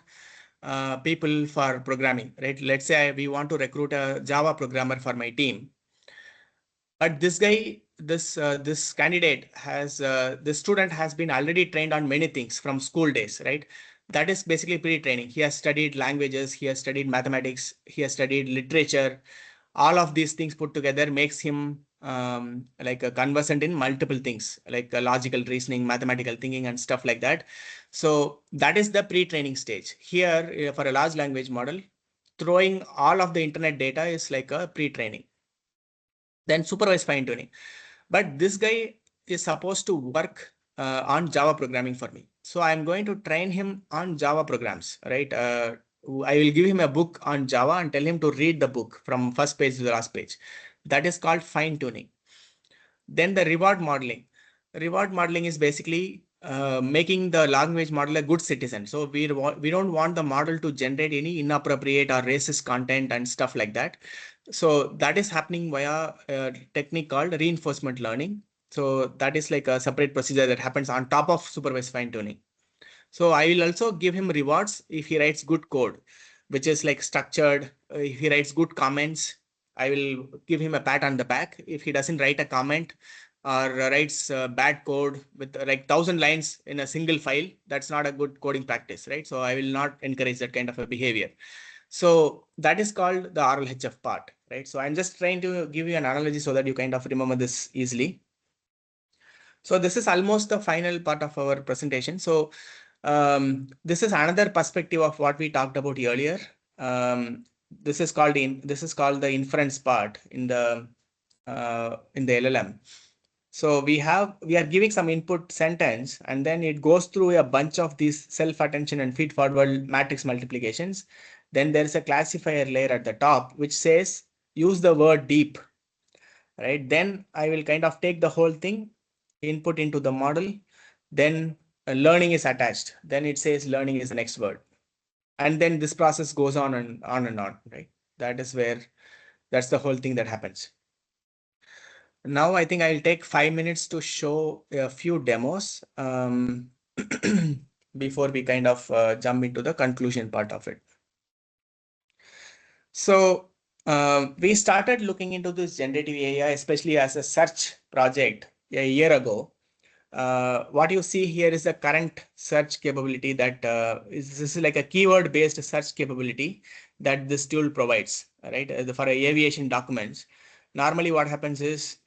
people for programming, right? Let's say we want to recruit a Java programmer for my team. But this guy, this candidate has, this student has been already trained on many things from school days, right? That is basically pre-training. He has studied languages, he has studied mathematics, he has studied literature. All of these things put together makes him like a conversant in multiple things, like logical reasoning, mathematical thinking, and stuff like that. So that is the pre-training stage. Here, for a large language model, throwing all of the internet data is like a pre-training. Then supervised fine-tuning. But this guy is supposed to work on Java programming for me. So I'm going to train him on Java programs, right? I will give him a book on Java and tell him to read the book from first page to the last page. That is called fine-tuning. Then the reward modeling. Reward modeling is basically making the language model a good citizen. So we don't want the model to generate any inappropriate or racist content and stuff like that. So that is happening via a technique called reinforcement learning. So that is like a separate procedure that happens on top of supervised fine tuning. So I will also give him rewards if he writes good code, which is like structured. If he writes good comments, I will give him a pat on the back. If he doesn't write a comment or writes bad code with like 1,000 lines in a single file, that's not a good coding practice, right? So I will not encourage that kind of a behavior. So that is called the RLHF part, right? So I'm just trying to give you an analogy so that you kind of remember this easily. So this is almost the final part of our presentation. So this is another perspective of what we talked about earlier. This is called the inference part in the LLM. So we are giving some input sentence, and then it goes through a bunch of these self-attention and feed-forward matrix multiplications. Then there's a classifier layer at the top, which says, use the word deep, right? Then I will kind of take the whole thing, input into the model, then learning is attached. Then it says learning is the next word. And then this process goes on and on, right? That's the whole thing that happens. Now I think I'll take 5 minutes to show a few demos before we kind of jump into the conclusion part of it. So we started looking into this generative AI, especially as a search project a year ago. What you see here is the current search capability that this is like a keyword based search capability that this tool provides, right? For aviation documents. Normally what happens is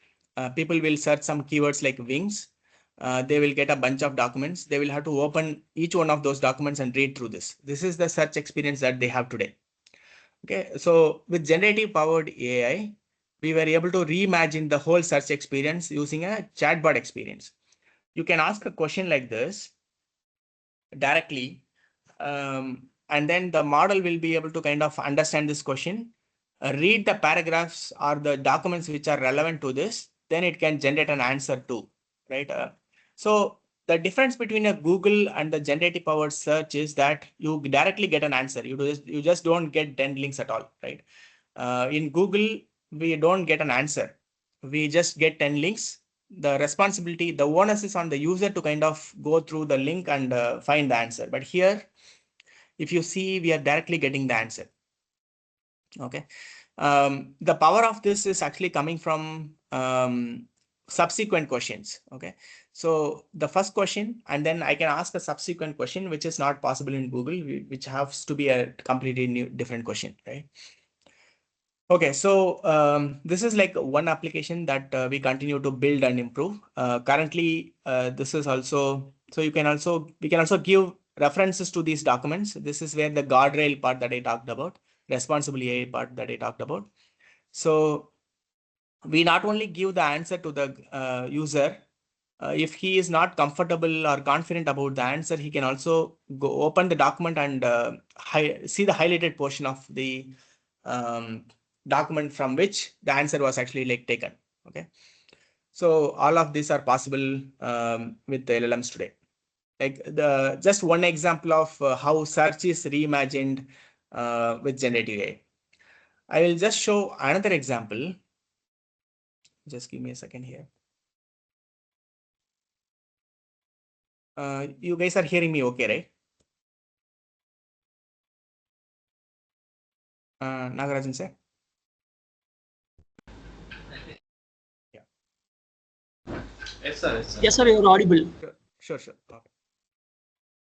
people will search some keywords like wings. They will get a bunch of documents. They will have to open each one of those documents and read through this. This is the search experience that they have today. Okay, so with generative powered AI, we were able to reimagine the whole search experience using a chatbot experience. You can ask a question like this directly, and then the model will be able to kind of understand this question read the paragraphs or the documents which are relevant to this, then it can generate an answer too, right? So the difference between a Google and the generative powered search is that you directly get an answer. You just don't get 10 links at all, right? In Google, we don't get an answer. We just get 10 links. The responsibility, the onus is on the user to kind of go through the link and find the answer. But here, if you see, we are directly getting the answer. Okay. The power of this is actually coming from subsequent questions. Okay. So the first question, and then I can ask a subsequent question, which is not possible in Google, which has to be a completely new different question, right? Okay, so this is like one application that we continue to build and improve. Currently, this is also, so we can also give references to these documents. This is where the guardrail part that I talked about, responsible AI part that I talked about. So we not only give the answer to the user, if he is not comfortable or confident about the answer, he can also go open the document and see the highlighted portion of the document from which the answer was actually like taken. Okay. So all of these are possible with the LLMs today. Like just one example of how search is reimagined with generative AI. I will just show another example. Just give me a second here. You guys are hearing me okay, right? Nagarajan sir? Yeah. Yes, sir. Yes, sir. Yes, sir, you're audible. Sure. Okay.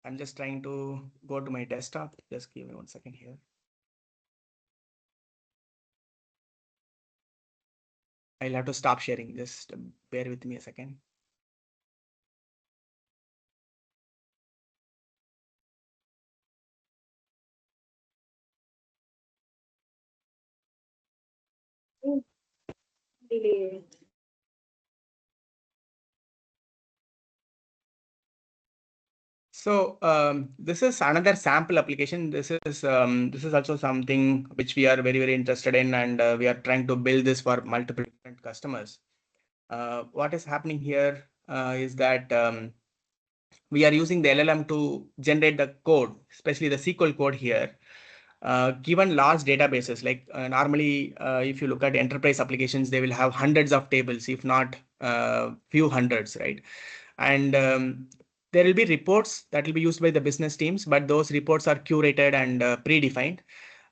I'm just trying to go to my desktop. Just give me 1 second here. I'll have to stop sharing. Just bear with me a second. So this is another sample application. This is also something which we are very interested in, and we are trying to build this for multiple different customers. What is happening here is that we are using the LLM to generate the code, especially the SQL code here. Given large databases, like normally, if you look at enterprise applications, they will have hundreds of tables, if not few hundreds, right? And there will be reports that will be used by the business teams, but those reports are curated and predefined.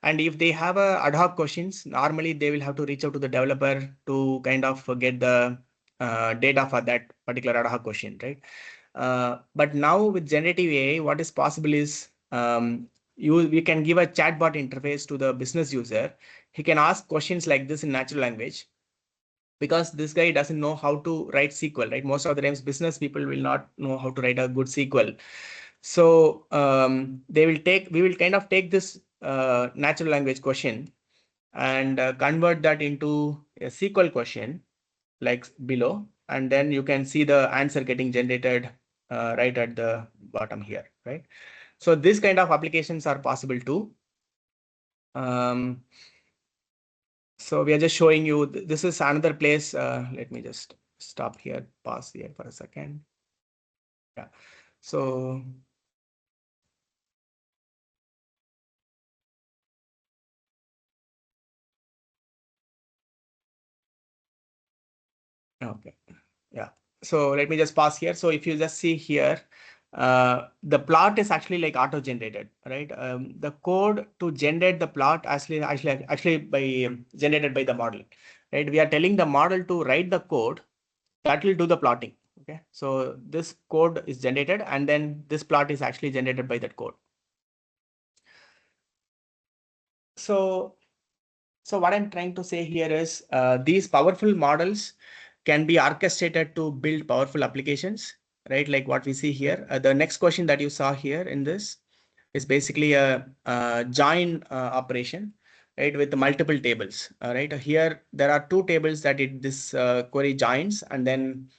And if they have ad hoc questions, normally they will have to reach out to the developer to kind of get the data for that particular ad hoc question, right? But now with generative AI, what is possible is we can give a chatbot interface to the business user. He can ask questions like this in natural language, because this guy doesn't know how to write SQL, right? Most of the times business people will not know how to write a good SQL. So we will kind of take this natural language question and convert that into a SQL question like below, and then you can see the answer getting generated right at the bottom here, right? So this kind of applications are possible too. So we are just showing you, this is another place. Let me just stop here, pause here for a second. Yeah. So okay. Yeah. So let me just pause here. So if you just see here, the plot is actually like auto-generated, right? The code to generate the plot actually by generated by the model, right? We are telling the model to write the code that will do the plotting. Okay. So this code is generated, and then this plot is actually generated by that code. So what I'm trying to say here is these powerful models can be orchestrated to build powerful applications, right? Like what we see here. The next question that you saw here in this is basically a join operation, right? With multiple tables, right? Here there are two tables that this query joins, and then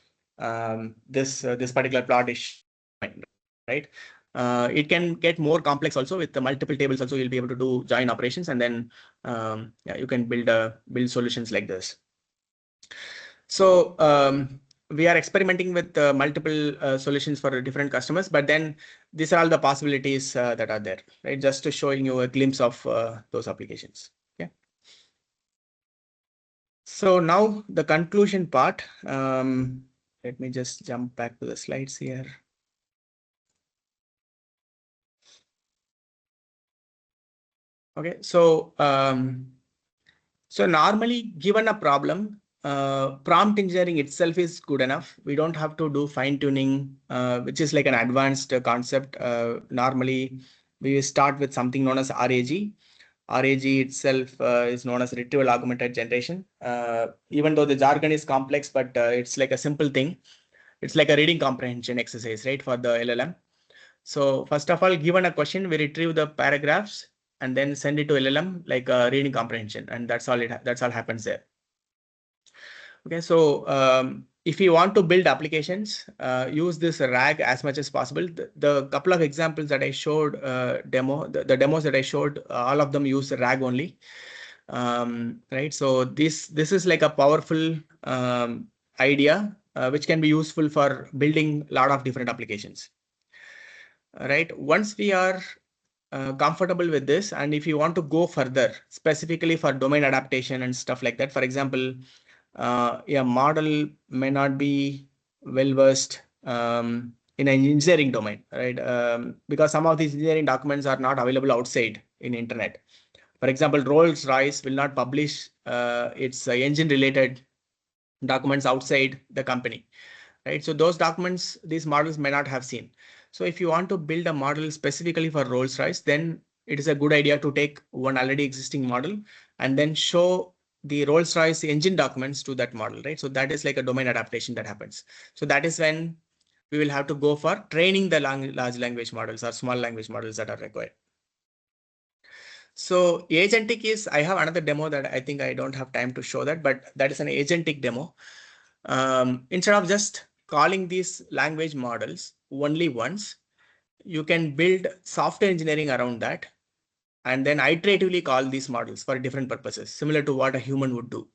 this particular plot is joined, right? It can get more complex also with the multiple tables. Also, you'll be able to do join operations, and then yeah, you can build solutions like this. So we are experimenting with multiple solutions for different customers, but then these are all the possibilities that are there, right? Just to showing you a glimpse of those applications. Okay. So now the conclusion part. Let me just jump back to the slides here. Okay, so normally given a problem, prompt engineering itself is good enough. We don't have to do fine tuning, which is like an advanced concept. Normally, we start with something known as RAG. RAG itself is known as retrieval augmented generation. Even though the jargon is complex, but it's like a simple thing. It's like a reading comprehension exercise, right, for the LLM. So first of all, given a question, we retrieve the paragraphs and then send it to LLM like a reading comprehension, and that's all happens there. Okay, so if you want to build applications, use this RAG as much as possible. The couple of examples that I showed the demos that I showed, all of them use RAG only. Right, so this is like a powerful idea which can be useful for building a lot of different applications. Right, once we are comfortable with this, and if you want to go further, specifically for domain adaptation and stuff like that, for example, a model may not be well versed in an engineering domain, right? Because some of these engineering documents are not available outside in internet. For example, Rolls-Royce will not publish its engine-related documents outside the company, right? So those documents, these models may not have seen. So if you want to build a model specifically for Rolls-Royce, then it is a good idea to take one already existing model and then show the Rolls-Royce engine documents to that model, right? So that is like a domain adaptation that happens. So that is when we will have to go for training the large language models or small language models that are required. So agentic is, I have another demo that I think I don't have time to show that, but that is an agentic demo. Instead of just calling these language models only once, you can build software engineering around that and then iteratively call these models for different purposes, similar to what a human would do.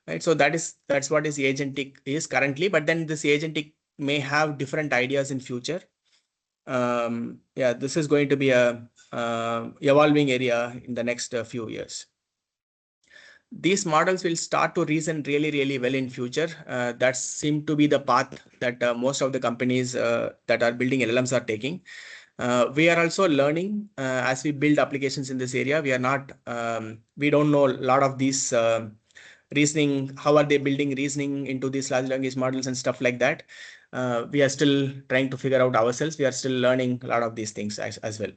Right, so that's what is agentic is currently, but then this agentic may have different ideas in future. Yeah, this is going to be a evolving area in the next few years. These models will start to reason really, really well in future. That seems to be the path that most of the companies that are building LLMs are taking. We are also learning as we build applications in this area. We are not, we don't know a lot of these reasoning, how are they building reasoning into these large language models and stuff like that. We are still trying to figure out ourselves. We are still learning a lot of these things as well.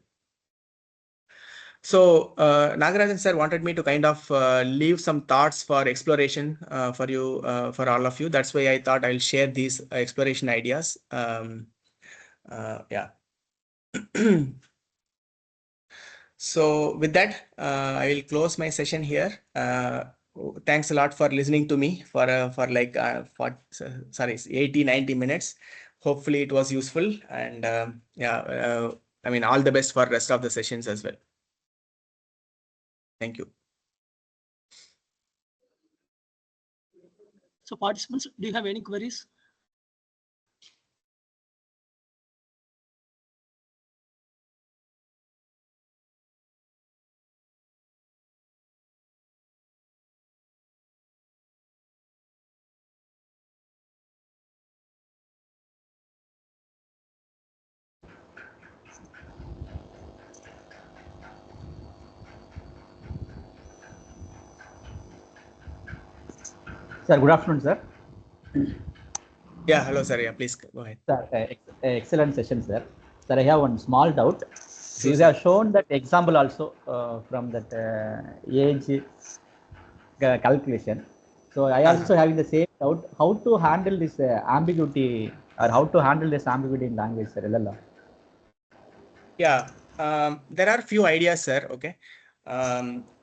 So Nagarajan sir wanted me to kind of leave some thoughts for exploration for you, for all of you. That's why I thought I'll share these exploration ideas. Yeah. So with that, I will close my session here. Thanks a lot for listening to me for like 80-90 minutes. Hopefully it was useful, and yeah, I mean, all the best for the rest of the sessions as well. Thank you. So participants, do you have any queries? Sir, good afternoon, sir. Yeah, hello, sir. Yeah, please go ahead. Sir, excellent session, sir. Sir, I have one small doubt. Sure, You have shown that example also from that age calculation. So I also having the same doubt, how to handle this ambiguity, or how to handle this ambiguity in language, sir, LLM. Yeah, there are few ideas, sir. Okay.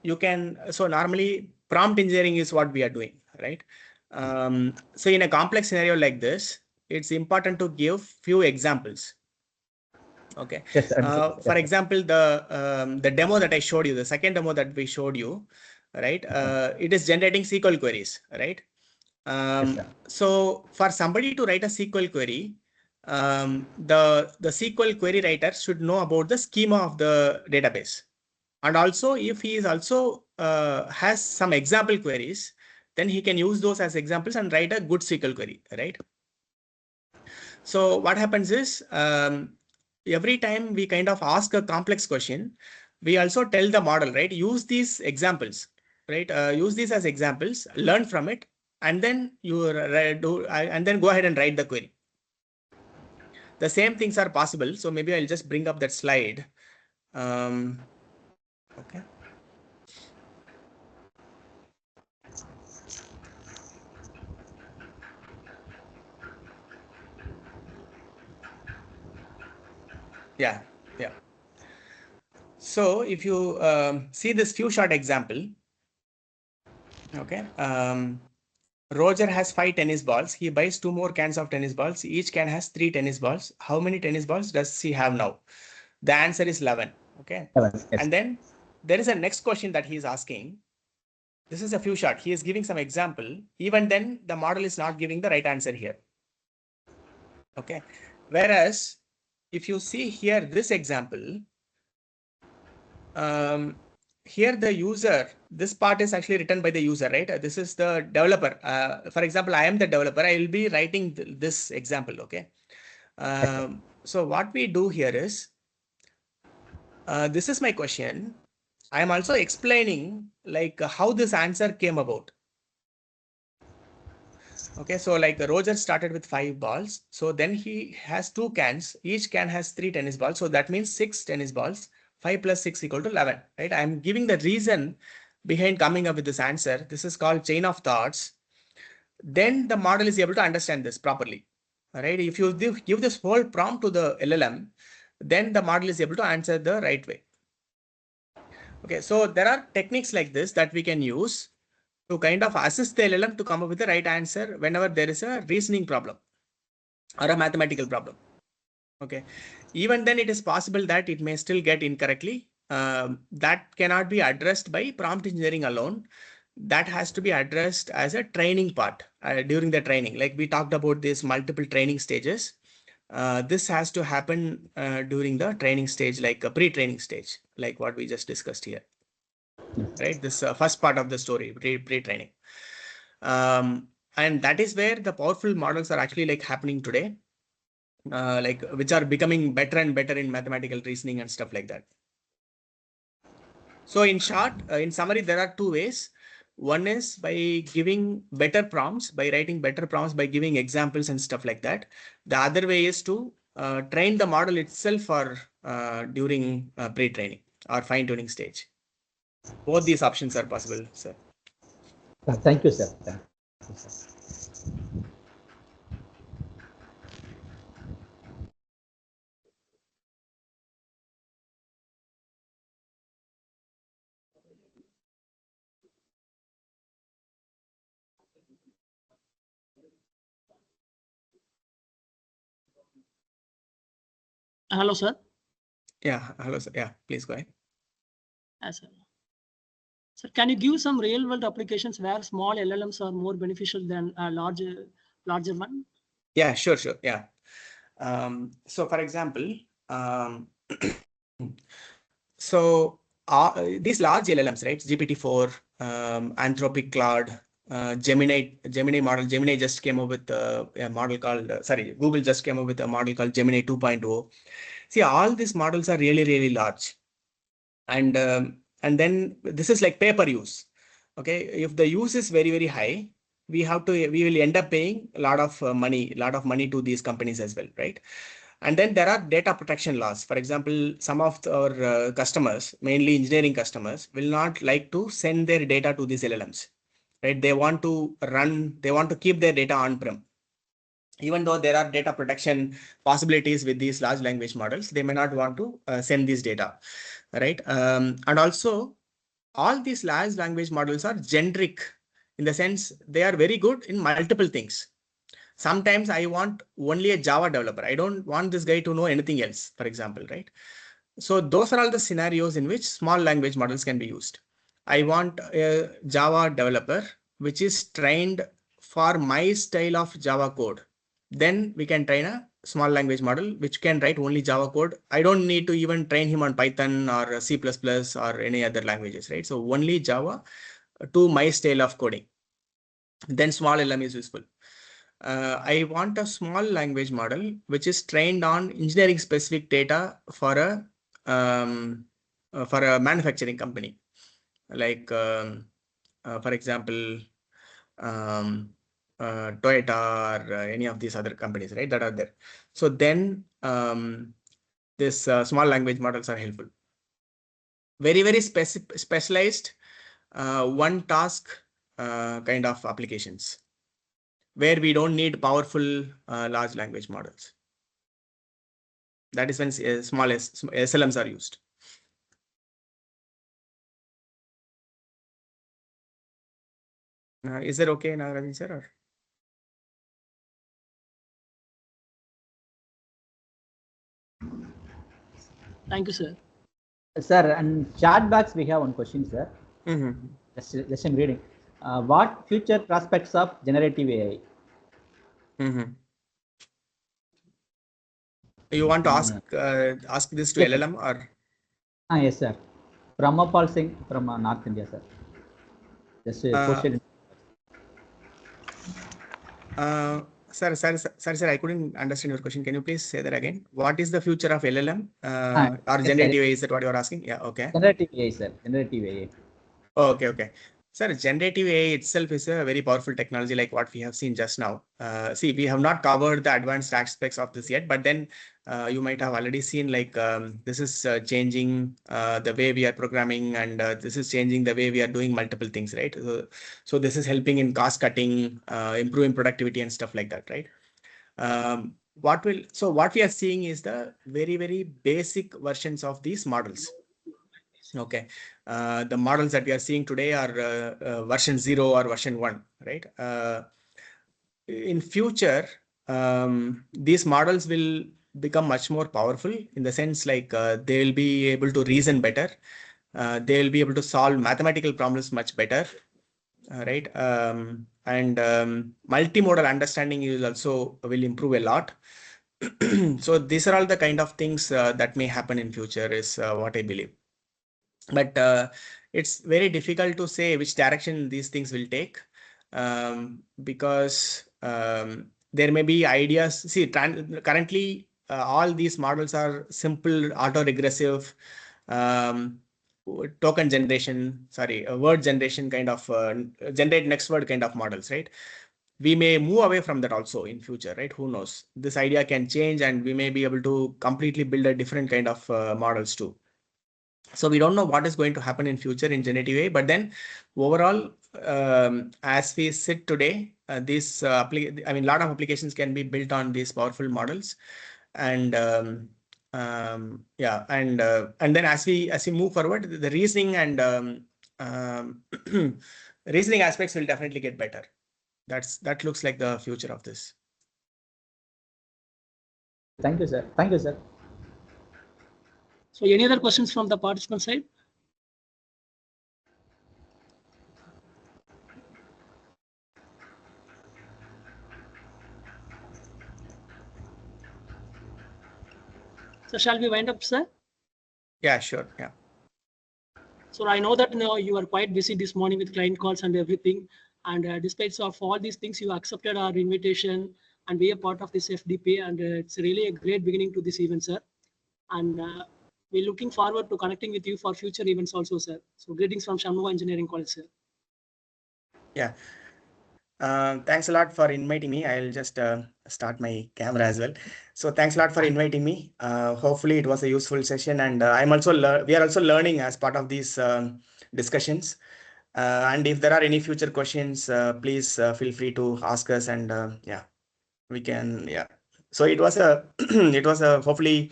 You can, so normally prompt engineering is what we are doing, right? So in a complex scenario like this, it's important to give few examples. Okay. Yes, sir. For example, the demo that I showed you, the second demo that we showed you, right? It is generating SQL queries, right? So for somebody to write a SQL query, the SQL query writer should know about the schema of the database. And also, if he is also has some example queries, then he can use those as examples and write a good SQL query, right? So what happens is, every time we kind of ask a complex question, we also tell the model, right? Use these examples, right? Use these as examples, learn from it, and then and then go ahead and write the query. The same things are possible. So maybe I'll just bring up that slide. Okay. Yeah. So if you see this few shot example, okay. Roger has 5 tennis balls. He buys 2 more cans of tennis balls. Each can has 3 tennis balls. How many tennis balls does he have now? The answer is 11. Okay. 11, yes. And then there is a next question that he is asking. This is a few shot. He is giving some example. Even then, the model is not giving the right answer here. Okay. Whereas if you see here, this example, here the user, this part is actually written by the user, right? This is the developer. For example, I am the developer. I will be writing this example. Okay. So what we do here is, this is my question. I am also explaining like how this answer came about. Okay, so like Roger started with 5 balls. So then he has 2 cans. Each can has 3 tennis balls. So that means 6 tennis balls. 5 plus 6 equal to 11, right? I'm giving the reason behind coming up with this answer. This is called chain of thoughts. Then the model is able to understand this properly, right? If you give this whole prompt to the LLM, then the model is able to answer the right way. Okay, so there are techniques like this that we can use to kind of assist the LLM to come up with the right answer whenever there is a reasoning problem or a mathematical problem. Okay, even then it is possible that it may still get incorrectly. That cannot be addressed by prompt engineering alone. That has to be addressed as a training part during the training. Like we talked about these multiple training stages. This has to happen during the training stage, like a pre-training stage, like what we just discussed here. Right, this first part of the story, pre-training. And that is where the powerful models are actually like happening today, like which are becoming better and better in mathematical reasoning and stuff like that. So in short, in summary, there are 2 ways. One is by giving better prompts, by writing better prompts, by giving examples and stuff like that. The other way is to train the model itself for during pre-training or fine-tuning stage. Both these options are possible, sir. Thank you, sir. Thank you, sir. Hello, sir. Yeah, hello, sir. Yeah, please go ahead. Sir. Sir, can you give some real world applications where small LLMs are more beneficial than a larger one? Yeah, sure. Yeah. So for example, so these large LLMs, right? GPT-4, Anthropic Claude, Gemini model. Gemini just came up with a model called, Google just came up with a model called Gemini 2.0. See, all these models are really, really large. And then this is like pay per use. Okay, if the use is very, very high, we will end up paying a lot of money to these companies as well, right? And then there are data protection laws. For example, some of our customers, mainly engineering customers, will not like to send their data to these LLMs, right? They want to keep their data on-prem. Even though there are data protection possibilities with these large language models, they may not want to send this data, right? And also, all these large language models are generic in the sense they are very good in multiple things. Sometimes I want only a Java developer. I don't want this guy to know anything else, for example, right? So those are all the scenarios in which small language models can be used. I want a Java developer which is trained for my style of Java code. Then we can train a small language model which can write only Java code. I don't need to even train him on Python or C++ or any other languages, right? So only Java to my style of coding. Then small LM is useful. I want a small language model which is trained on engineering specific data for a manufacturing company, like for example, Toyota or any of these other companies, right, that are there. So then this small language models are helpful. Very specialized one task kind of applications where we don't need powerful large language models. That is when small SLMs are used. Is that okay, Nagaraj sir? Or? Thank you, sir. Sir, and chat box we have one question, sir. Just I'm reading. What future prospects of generative AI? You want to ask this to Yes, LLM or? Yes, sir. Pramapal Singh from North India, sir. Just posted. Sir, I couldn't understand your question. Can you please say that again? What is the future of LLM or yes, generative sir. AI? Is that what you're asking? Yeah, okay. Generative AI, sir. Generative AI. Oh, okay. Sir, generative AI itself is a very powerful technology like what we have seen just now. See, we have not covered the advanced aspects of this yet, but then you might have already seen like this is changing the way we are programming, and this is changing the way we are doing multiple things, right? So this is helping in cost cutting, improving productivity and stuff like that, right? What we are seeing is the very basic versions of these models. Okay, the models that we are seeing today are version 0 or version 1, right? In future, these models will become much more powerful in the sense like they will be able to reason better. They will be able to solve mathematical problems much better, right? And multimodal understanding will improve a lot. So these are all the kind of things that may happen in future is what I believe. But it's very difficult to say which direction these things will take because there may be ideas. See, currently all these models are simple auto-regressive token generation, word generation kind of generate next word kind of models, right? We may move away from that also in future, right? Who knows? This idea can change and we may be able to completely build a different kind of models too. So we don't know what is going to happen in future in generative AI, but then overall, as we sit today, a lot of applications can be built on these powerful models, and and then as we move forward, the reasoning and reasoning aspects will definitely get better. That looks like the future of this. Thank you, sir. Thank you, sir. So any other questions from the participant side? So shall we wind up, sir? Yeah, sure. Yeah. So I know that you are quite busy this morning with client calls and everything. And despite of all these things, you accepted our invitation and be a part of this FDP. And it's really a great beginning to this event, sir. And we're looking forward to connecting with you for future events also, sir. So greetings from Session1 Engineering College, sir. Yeah. Thanks a lot for inviting me. I'll just start my camera as well. So thanks a lot for inviting me. Hopefully it was a useful session, and we are also learning as part of these discussions. And if there are any future questions, please feel free to ask us, and we can. Yeah. So it was a hopefully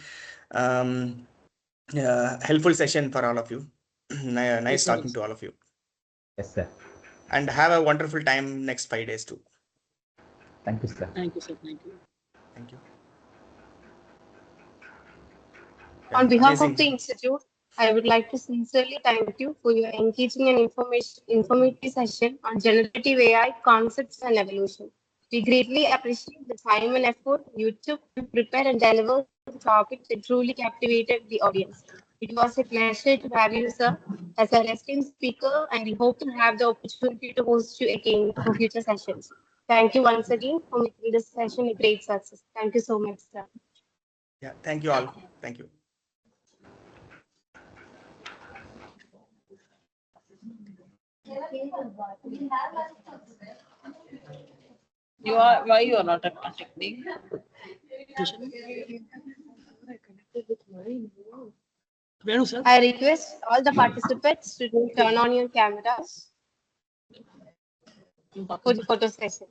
helpful session for all of you. Nice talking to all of you. Yes, sir. And have a wonderful time next 5 days too. Thank you, sir. Thank you, sir. Thank you. Thank you. On behalf Amazing. of the Institute, I would like to sincerely thank you for your engaging and informative session on generative AI concepts and evolution. We greatly appreciate the time and effort you took to prepare and deliver the topic that truly captivated the audience. It was a pleasure to have you, sir, as our esteemed speaker, and we hope to have the opportunity to host you again for future sessions. Thank you once again for making this session a great success. Thank you so much, sir. Yeah, thank you all. Thank you. Why you are not attending? Venu, sir. I request all the participants to turn on your cameras for the photo session.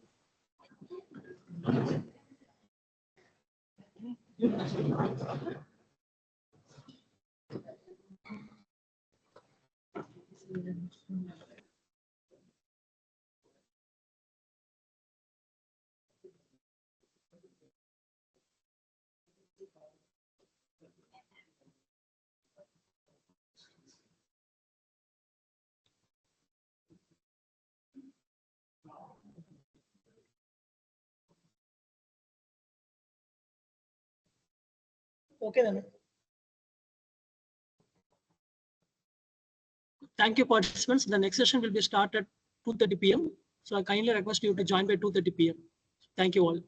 Okay then. Thank you, participants. The next session will be started 2:30 p.m. So I kindly request you to join by 2:30 p.m. Thank you all.